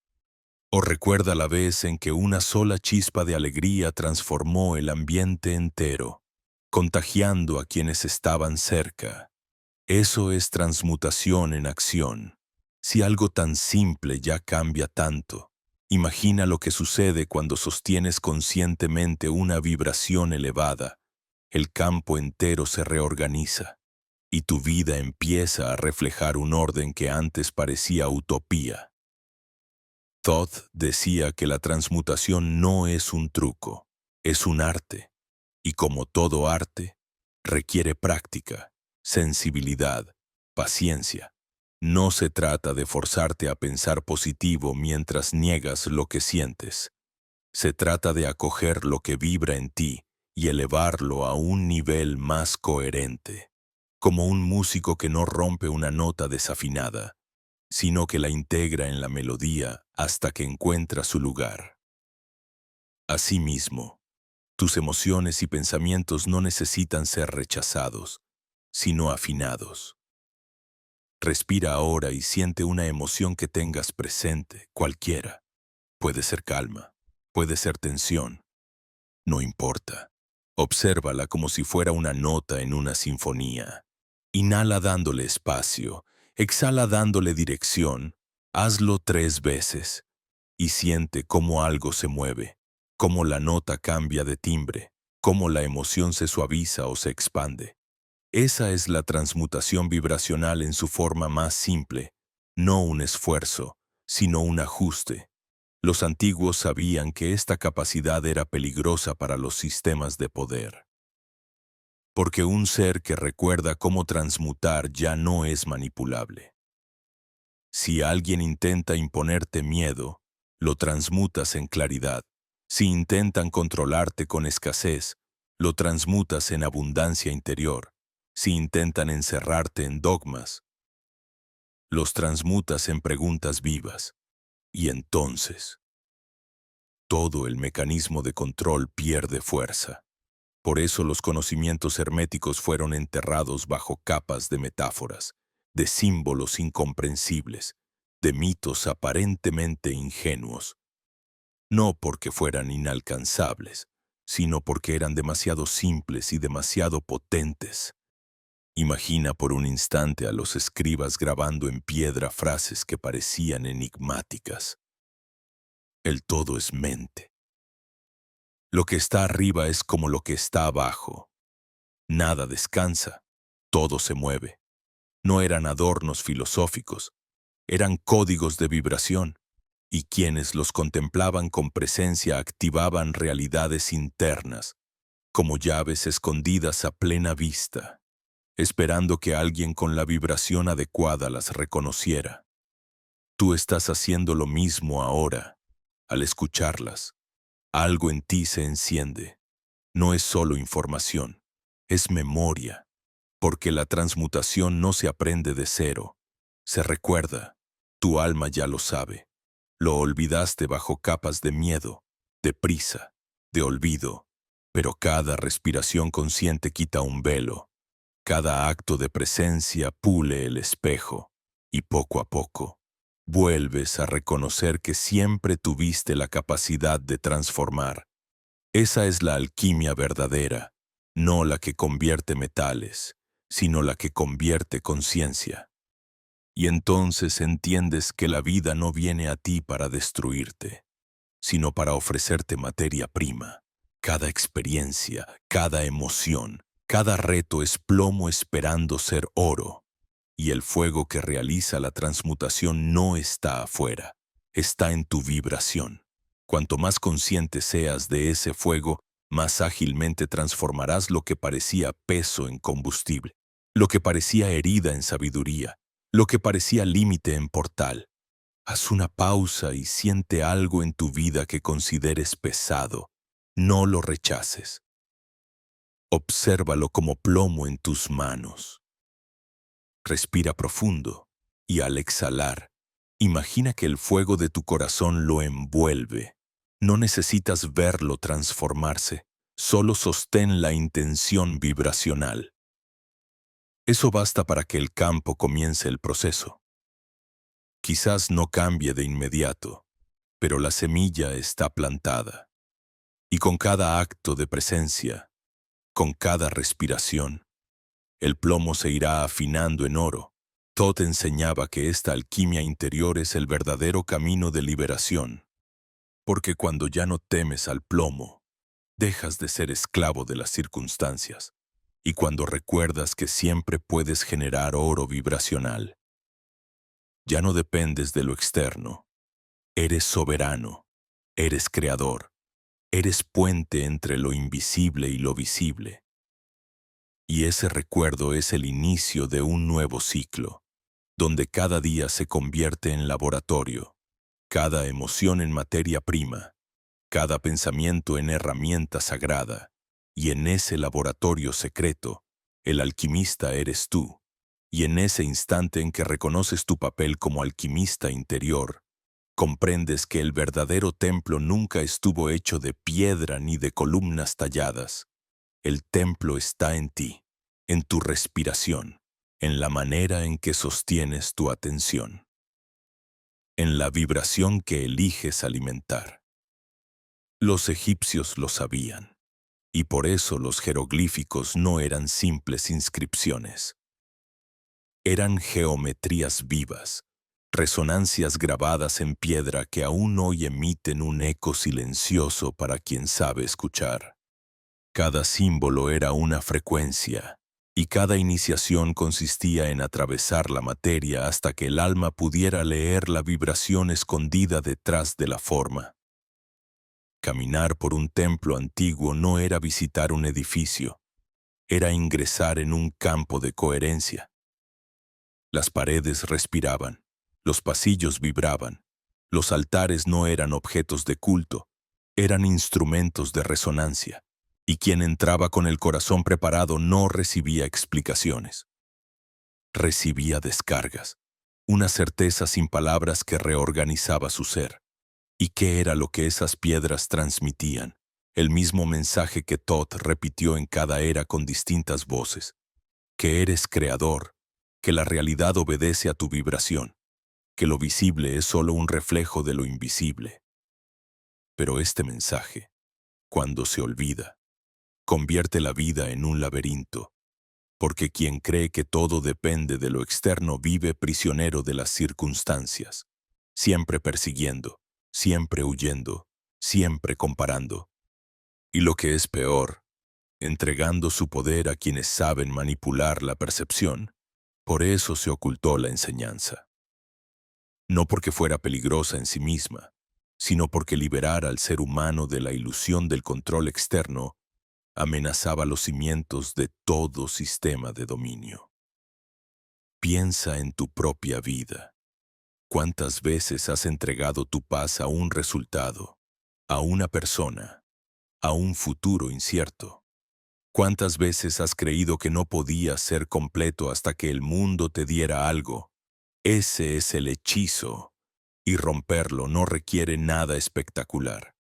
Speaker 1: O recuerda la vez en que una sola chispa de alegría transformó el ambiente entero, contagiando a quienes estaban cerca. Eso es transmutación en acción. Si algo tan simple ya cambia tanto, imagina lo que sucede cuando sostienes conscientemente una vibración elevada. El campo entero se reorganiza y tu vida empieza a reflejar un orden que antes parecía utopía. Thoth decía que la transmutación no es un truco, es un arte, y como todo arte, requiere práctica, sensibilidad, paciencia. No se trata de forzarte a pensar positivo mientras niegas lo que sientes. Se trata de acoger lo que vibra en ti y elevarlo a un nivel más coherente, como un músico que no rompe una nota desafinada, sino que la integra en la melodía hasta que encuentra su lugar. Asimismo, tus emociones y pensamientos no necesitan ser rechazados, sino afinados. Respira ahora y siente una emoción que tengas presente, cualquiera. Puede ser calma, puede ser tensión, no importa. Obsérvala como si fuera una nota en una sinfonía. Inhala dándole espacio, exhala dándole dirección. Hazlo 3 veces y siente cómo algo se mueve, cómo la nota cambia de timbre, cómo la emoción se suaviza o se expande. Esa es la transmutación vibracional en su forma más simple, no un esfuerzo, sino un ajuste. Los antiguos sabían que esta capacidad era peligrosa para los sistemas de poder. Porque un ser que recuerda cómo transmutar ya no es manipulable. Si alguien intenta imponerte miedo, lo transmutas en claridad. Si intentan controlarte con escasez, lo transmutas en abundancia interior. Si intentan encerrarte en dogmas, los transmutas en preguntas vivas. Y entonces, todo el mecanismo de control pierde fuerza. Por eso los conocimientos herméticos fueron enterrados bajo capas de metáforas, de símbolos incomprensibles, de mitos aparentemente ingenuos. No porque fueran inalcanzables, sino porque eran demasiado simples y demasiado potentes. Imagina por un instante a los escribas grabando en piedra frases que parecían enigmáticas. El todo es mente. Lo que está arriba es como lo que está abajo. Nada descansa, todo se mueve. No eran adornos filosóficos, eran códigos de vibración, y quienes los contemplaban con presencia activaban realidades internas, como llaves escondidas a plena vista, esperando que alguien con la vibración adecuada las reconociera. Tú estás haciendo lo mismo ahora, al escucharlas. Algo en ti se enciende. No es solo información, es memoria, porque la transmutación no se aprende de cero, se recuerda. Tu alma ya lo sabe. Lo olvidaste bajo capas de miedo, de prisa, de olvido, pero cada respiración consciente quita un velo. Cada acto de presencia pule el espejo, y poco a poco vuelves a reconocer que siempre tuviste la capacidad de transformar. Esa es la alquimia verdadera, no la que convierte metales, sino la que convierte conciencia. Y entonces entiendes que la vida no viene a ti para destruirte, sino para ofrecerte materia prima. Cada experiencia, cada emoción, cada reto es plomo esperando ser oro. Y el fuego que realiza la transmutación no está afuera, está en tu vibración. Cuanto más consciente seas de ese fuego, más ágilmente transformarás lo que parecía peso en combustible, lo que parecía herida en sabiduría, lo que parecía límite en portal. Haz una pausa y siente algo en tu vida que consideres pesado. No lo rechaces. Obsérvalo como plomo en tus manos. Respira profundo y al exhalar, imagina que el fuego de tu corazón lo envuelve. No necesitas verlo transformarse, solo sostén la intención vibracional. Eso basta para que el campo comience el proceso. Quizás no cambie de inmediato, pero la semilla está plantada. Y con cada acto de presencia, con cada respiración, el plomo se irá afinando en oro. Todd enseñaba que esta alquimia interior es el verdadero camino de liberación, porque cuando ya no temes al plomo, dejas de ser esclavo de las circunstancias, y cuando recuerdas que siempre puedes generar oro vibracional, ya no dependes de lo externo, eres soberano, eres creador, eres puente entre lo invisible y lo visible. Y ese recuerdo es el inicio de un nuevo ciclo, donde cada día se convierte en laboratorio, cada emoción en materia prima, cada pensamiento en herramienta sagrada, y en ese laboratorio secreto, el alquimista eres tú, y en ese instante en que reconoces tu papel como alquimista interior, comprendes que el verdadero templo nunca estuvo hecho de piedra ni de columnas talladas. El templo está en ti, en tu respiración, en la manera en que sostienes tu atención, en la vibración que eliges alimentar. Los egipcios lo sabían, y por eso los jeroglíficos no eran simples inscripciones. Eran geometrías vivas, resonancias grabadas en piedra que aún hoy emiten un eco silencioso para quien sabe escuchar. Cada símbolo era una frecuencia, y cada iniciación consistía en atravesar la materia hasta que el alma pudiera leer la vibración escondida detrás de la forma. Caminar por un templo antiguo no era visitar un edificio, era ingresar en un campo de coherencia. Las paredes respiraban, los pasillos vibraban, los altares no eran objetos de culto, eran instrumentos de resonancia. Y quien entraba con el corazón preparado no recibía explicaciones. Recibía descargas, una certeza sin palabras que reorganizaba su ser. ¿Y qué era lo que esas piedras transmitían? El mismo mensaje que Todd repitió en cada era con distintas voces. Que eres creador, que la realidad obedece a tu vibración, que lo visible es solo un reflejo de lo invisible. Pero este mensaje, cuando se olvida, convierte la vida en un laberinto, porque quien cree que todo depende de lo externo vive prisionero de las circunstancias, siempre persiguiendo, siempre huyendo, siempre comparando. Y lo que es peor, entregando su poder a quienes saben manipular la percepción. Por eso se ocultó la enseñanza. No porque fuera peligrosa en sí misma, sino porque liberar al ser humano de la ilusión del control externo amenazaba los cimientos de todo sistema de dominio. Piensa en tu propia vida. ¿Cuántas veces has entregado tu paz a un resultado, a una persona, a un futuro incierto? ¿Cuántas veces has creído que no podías ser completo hasta que el mundo te diera algo? Ese es el hechizo. Y romperlo no requiere nada espectacular,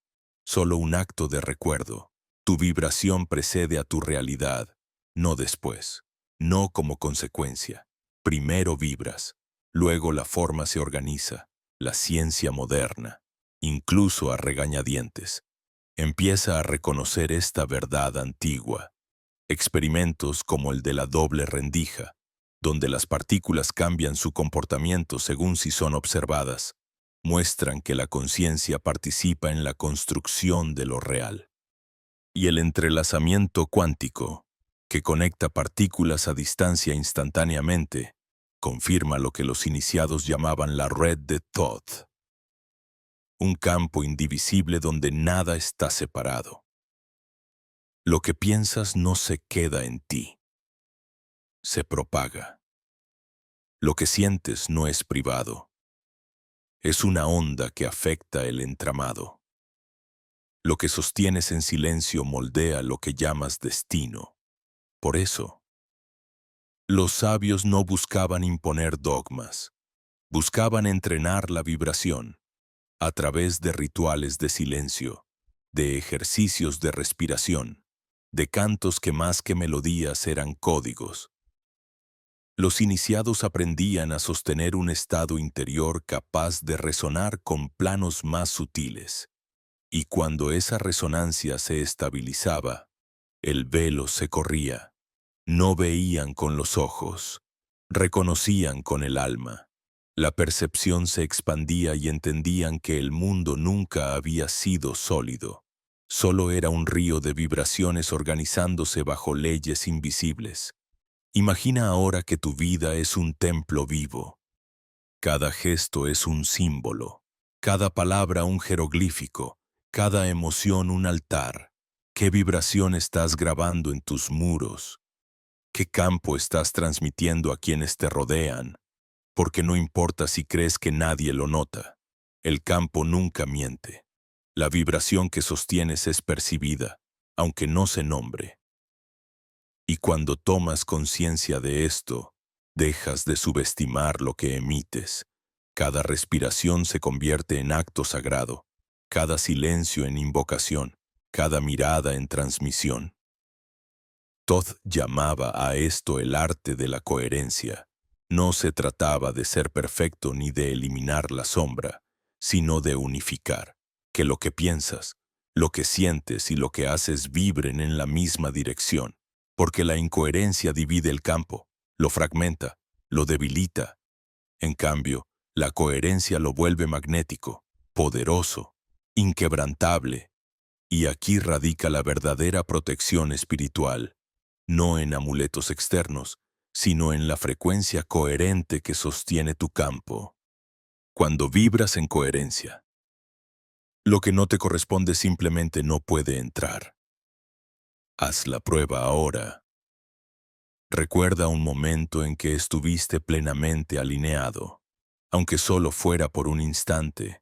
Speaker 1: solo un acto de recuerdo. Tu vibración precede a tu realidad, no después, no como consecuencia. Primero vibras, luego la forma se organiza, la ciencia moderna, incluso a regañadientes, empieza a reconocer esta verdad antigua. Experimentos como el de la doble rendija, donde las partículas cambian su comportamiento según si son observadas, muestran que la conciencia participa en la construcción de lo real. Y el entrelazamiento cuántico, que conecta partículas a distancia instantáneamente, confirma lo que los iniciados llamaban la red de Thoth, un campo indivisible donde nada está separado. Lo que piensas no se queda en ti, se propaga. Lo que sientes no es privado, es una onda que afecta el entramado. Lo que sostienes en silencio moldea lo que llamas destino. Por eso, los sabios no buscaban imponer dogmas, buscaban entrenar la vibración a través de rituales de silencio, de ejercicios de respiración, de cantos que más que melodías eran códigos. Los iniciados aprendían a sostener un estado interior capaz de resonar con planos más sutiles, y cuando esa resonancia se estabilizaba, el velo se corría. No veían con los ojos, reconocían con el alma. La percepción se expandía y entendían que el mundo nunca había sido sólido. Solo era un río de vibraciones organizándose bajo leyes invisibles. Imagina ahora que tu vida es un templo vivo. Cada gesto es un símbolo, cada palabra un jeroglífico, cada emoción un altar. ¿Qué vibración estás grabando en tus muros? ¿Qué campo estás transmitiendo a quienes te rodean? Porque no importa si crees que nadie lo nota, el campo nunca miente. La vibración que sostienes es percibida, aunque no se nombre. Y cuando tomas conciencia de esto, dejas de subestimar lo que emites. Cada respiración se convierte en acto sagrado, cada silencio en invocación, cada mirada en transmisión. Thoth llamaba a esto el arte de la coherencia. No se trataba de ser perfecto ni de eliminar la sombra, sino de unificar, que lo que piensas, lo que sientes y lo que haces vibren en la misma dirección, porque la incoherencia divide el campo, lo fragmenta, lo debilita. En cambio, la coherencia lo vuelve magnético, poderoso, inquebrantable. Y aquí radica la verdadera protección espiritual, no en amuletos externos, sino en la frecuencia coherente que sostiene tu campo. Cuando vibras en coherencia, lo que no te corresponde simplemente no puede entrar. Haz la prueba ahora. Recuerda un momento en que estuviste plenamente alineado, aunque solo fuera por un instante,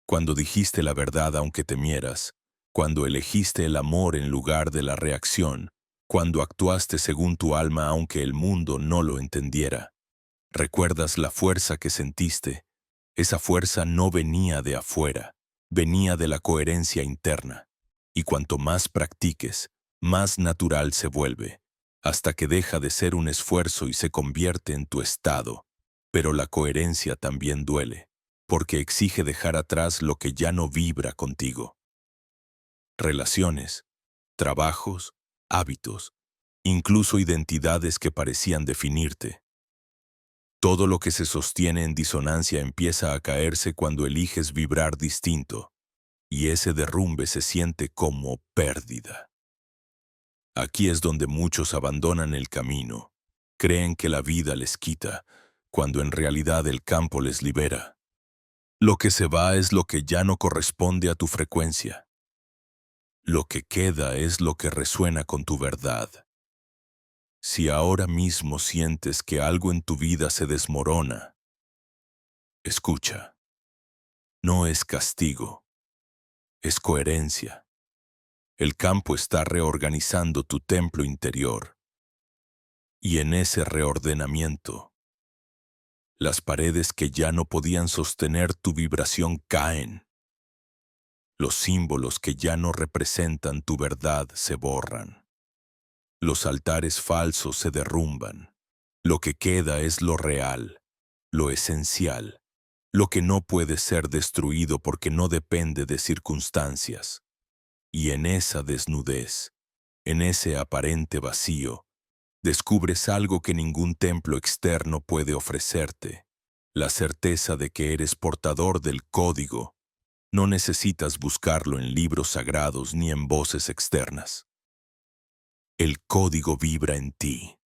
Speaker 1: cuando dijiste la verdad aunque temieras, cuando elegiste el amor en lugar de la reacción, cuando actuaste según tu alma aunque el mundo no lo entendiera. ¿Recuerdas la fuerza que sentiste? Esa fuerza no venía de afuera, venía de la coherencia interna. Y cuanto más practiques, más natural se vuelve, hasta que deja de ser un esfuerzo y se convierte en tu estado. Pero la coherencia también duele, porque exige dejar atrás lo que ya no vibra contigo. Relaciones, trabajos, hábitos, incluso identidades que parecían definirte. Todo lo que se sostiene en disonancia empieza a caerse cuando eliges vibrar distinto, y ese derrumbe se siente como pérdida. Aquí es donde muchos abandonan el camino. Creen que la vida les quita, cuando en realidad el campo les libera. Lo que se va es lo que ya no corresponde a tu frecuencia. Lo que queda es lo que resuena con tu verdad. Si ahora mismo sientes que algo en tu vida se desmorona, escucha. No es castigo, es coherencia. El campo está reorganizando tu templo interior. Y en ese reordenamiento, Las paredes que ya no podían sostener tu vibración caen. Los símbolos que ya no representan tu verdad se borran. Los altares falsos se derrumban. Lo que queda es lo real, lo esencial, lo que no puede ser destruido porque no depende de circunstancias. Y en esa desnudez, en ese aparente vacío, descubres algo que ningún templo externo puede ofrecerte, la certeza de que eres portador del código. No necesitas buscarlo en libros sagrados ni en voces externas. El código vibra en ti,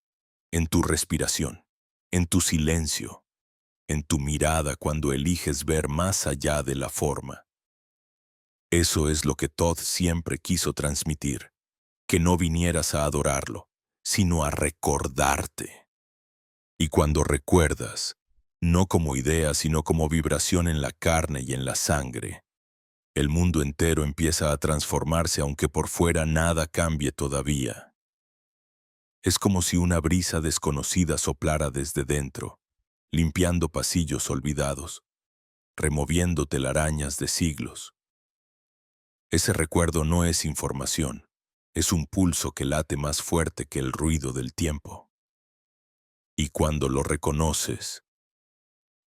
Speaker 1: en tu respiración, en tu silencio, en tu mirada cuando eliges ver más allá de la forma. Eso es lo que Todd siempre quiso transmitir, que no vinieras a adorarlo, sino a recordarte. Y cuando recuerdas, no como idea, sino como vibración en la carne y en la sangre, el mundo entero empieza a transformarse aunque por fuera nada cambie todavía. Es como si una brisa desconocida soplara desde dentro, limpiando pasillos olvidados, removiendo telarañas de siglos. Ese recuerdo no es información, es un pulso que late más fuerte que el ruido del tiempo. Y cuando lo reconoces,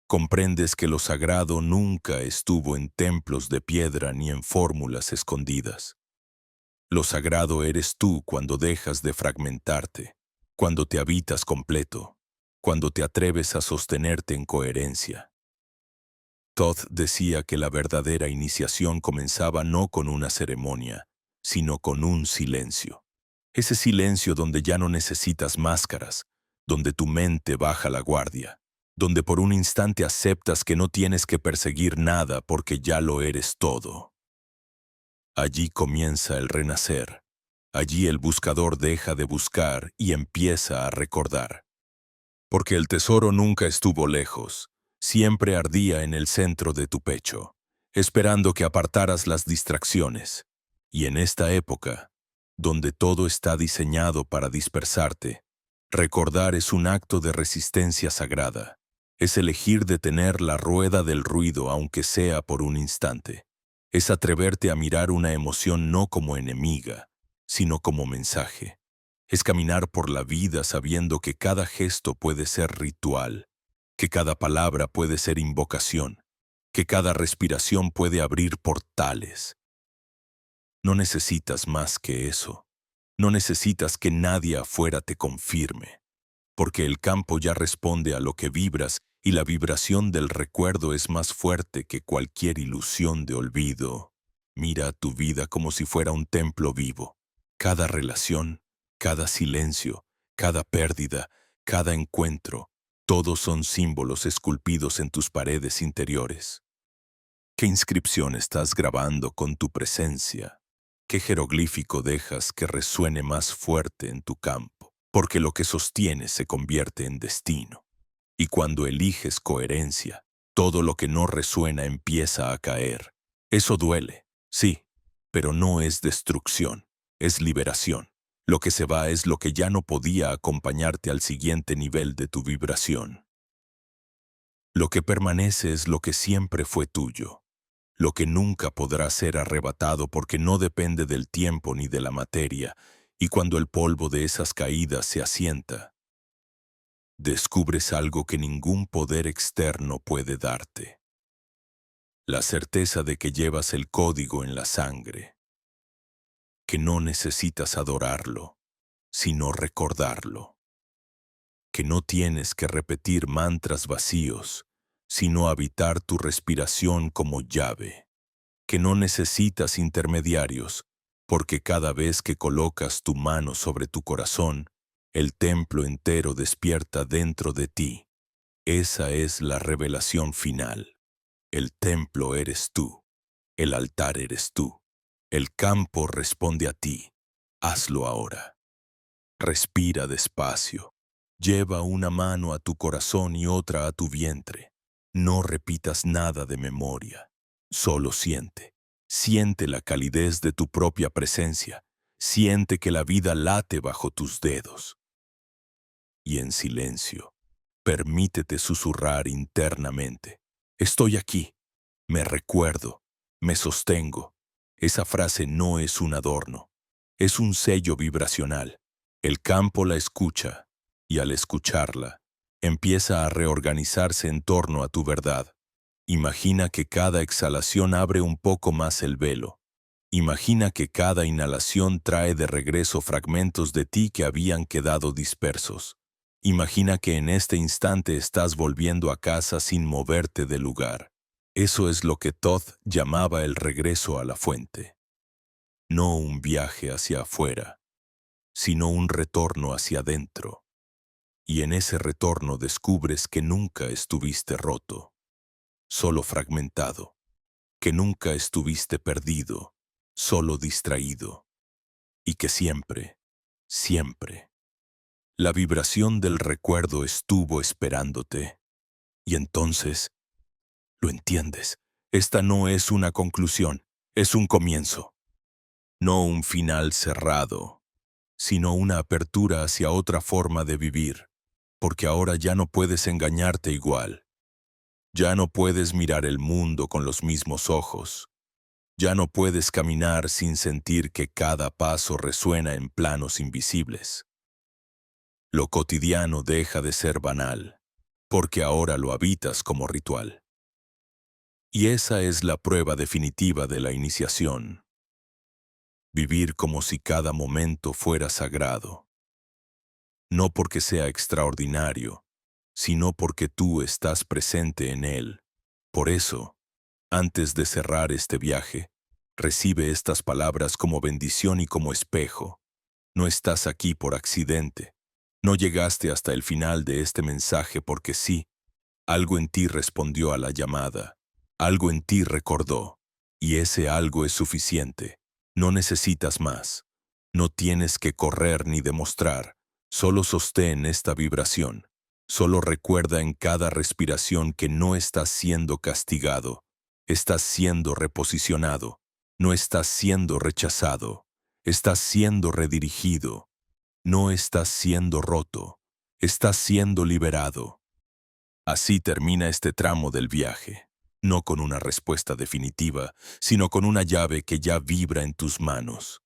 Speaker 1: comprendes que lo sagrado nunca estuvo en templos de piedra ni en fórmulas escondidas. Lo sagrado eres tú cuando dejas de fragmentarte, cuando te habitas completo, cuando te atreves a sostenerte en coherencia. Todd decía que la verdadera iniciación comenzaba no con una ceremonia, sino con un silencio. Ese silencio donde ya no necesitas máscaras, donde tu mente baja la guardia, donde por un instante aceptas que no tienes que perseguir nada porque ya lo eres todo. Allí comienza el renacer. Allí el buscador deja de buscar y empieza a recordar. Porque el tesoro nunca estuvo lejos, siempre ardía en el centro de tu pecho, esperando que apartaras las distracciones. Y en esta época, donde todo está diseñado para dispersarte, recordar es un acto de resistencia sagrada. Es elegir detener la rueda del ruido aunque sea por un instante. Es atreverte a mirar una emoción no como enemiga, sino como mensaje. Es caminar por la vida sabiendo que cada gesto puede ser ritual, que cada palabra puede ser invocación, que cada respiración puede abrir portales. No necesitas más que eso. No necesitas que nadie afuera te confirme, porque el campo ya responde a lo que vibras y la vibración del recuerdo es más fuerte que cualquier ilusión de olvido. Mira tu vida como si fuera un templo vivo. Cada relación, cada silencio, cada pérdida, cada encuentro, todos son símbolos esculpidos en tus paredes interiores. ¿Qué inscripción estás grabando con tu presencia? ¿Qué jeroglífico dejas que resuene más fuerte en tu campo? Porque lo que sostienes se convierte en destino. Y cuando eliges coherencia, todo lo que no resuena empieza a caer. Eso duele, sí, pero no es destrucción, es liberación. Lo que se va es lo que ya no podía acompañarte al siguiente nivel de tu vibración. Lo que permanece es lo que siempre fue tuyo. Lo que nunca podrá ser arrebatado porque no depende del tiempo ni de la materia, y cuando el polvo de esas caídas se asienta, descubres algo que ningún poder externo puede darte. La certeza de que llevas el código en la sangre, que no necesitas adorarlo, sino recordarlo, que no tienes que repetir mantras vacíos, sino habitar tu respiración como llave, que no necesitas intermediarios, porque cada vez que colocas tu mano sobre tu corazón, el templo entero despierta dentro de ti. Esa es la revelación final. El templo eres tú, el altar eres tú, el campo responde a ti. Hazlo ahora. Respira despacio. Lleva una mano a tu corazón y otra a tu vientre. No repitas nada de memoria. Solo siente. Siente la calidez de tu propia presencia. Siente que la vida late bajo tus dedos. Y en silencio, Permítete susurrar internamente. Estoy aquí. Me recuerdo. Me sostengo. Esa frase no es un adorno. Es un sello vibracional. El campo la escucha, y al escucharla, empieza a reorganizarse en torno a tu verdad. Imagina que cada exhalación abre un poco más el velo. Imagina que cada inhalación trae de regreso fragmentos de ti que habían quedado dispersos. Imagina que en este instante estás volviendo a casa sin moverte del lugar. Eso es lo que Todd llamaba el regreso a la fuente. No un viaje hacia afuera, sino un retorno hacia adentro. Y en ese retorno descubres que nunca estuviste roto, solo fragmentado, que nunca estuviste perdido, solo distraído, y que siempre, siempre, la vibración del recuerdo estuvo esperándote. Y entonces, lo entiendes, esta no es una conclusión, es un comienzo. No un final cerrado, sino una apertura hacia otra forma de vivir, porque ahora ya no puedes engañarte igual. Ya no puedes mirar el mundo con los mismos ojos. Ya no puedes caminar sin sentir que cada paso resuena en planos invisibles. Lo cotidiano deja de ser banal, porque ahora lo habitas como ritual. Y esa es la prueba definitiva de la iniciación. Vivir como si cada momento fuera sagrado. No porque sea extraordinario, sino porque tú estás presente en él. Por eso, antes de cerrar este viaje, recibe estas palabras como bendición y como espejo. No estás aquí por accidente. No llegaste hasta el final de este mensaje porque sí. Algo en ti respondió a la llamada. Algo en ti recordó. Y ese algo es suficiente. No necesitas más. No tienes que correr ni demostrar. Solo sostén esta vibración. Solo recuerda en cada respiración que no estás siendo castigado. Estás siendo reposicionado. No estás siendo rechazado. Estás siendo redirigido. No estás siendo roto. Estás siendo liberado. Así termina este tramo del viaje. No con una respuesta definitiva, sino con una llave que ya vibra en tus manos.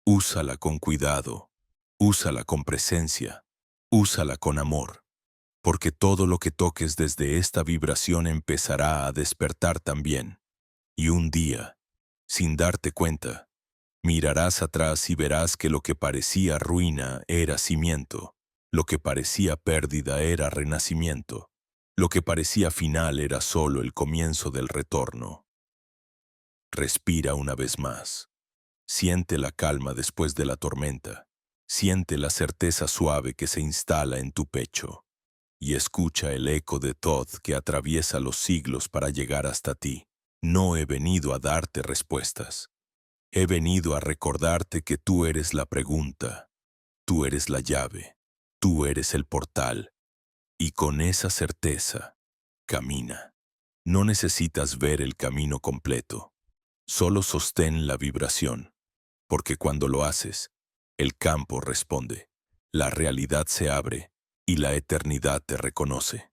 Speaker 1: Úsala con cuidado. Úsala con presencia. Úsala con amor. Porque todo lo que toques desde esta vibración empezará a despertar también. Y un día, sin darte cuenta, mirarás atrás y verás que lo que parecía ruina era cimiento, lo que parecía pérdida era renacimiento, lo que parecía final era solo el comienzo del retorno. Respira una vez más. Siente la calma después de la tormenta. Siente la certeza suave que se instala en tu pecho. Y escucha el eco de Todd que atraviesa los siglos para llegar hasta ti. No he venido a darte respuestas. He venido a recordarte que tú eres la pregunta, tú eres la llave, tú eres el portal. Y con esa certeza, camina. No necesitas ver el camino completo. Solo sostén la vibración, porque cuando lo haces, el campo responde, la realidad se abre y la eternidad te reconoce.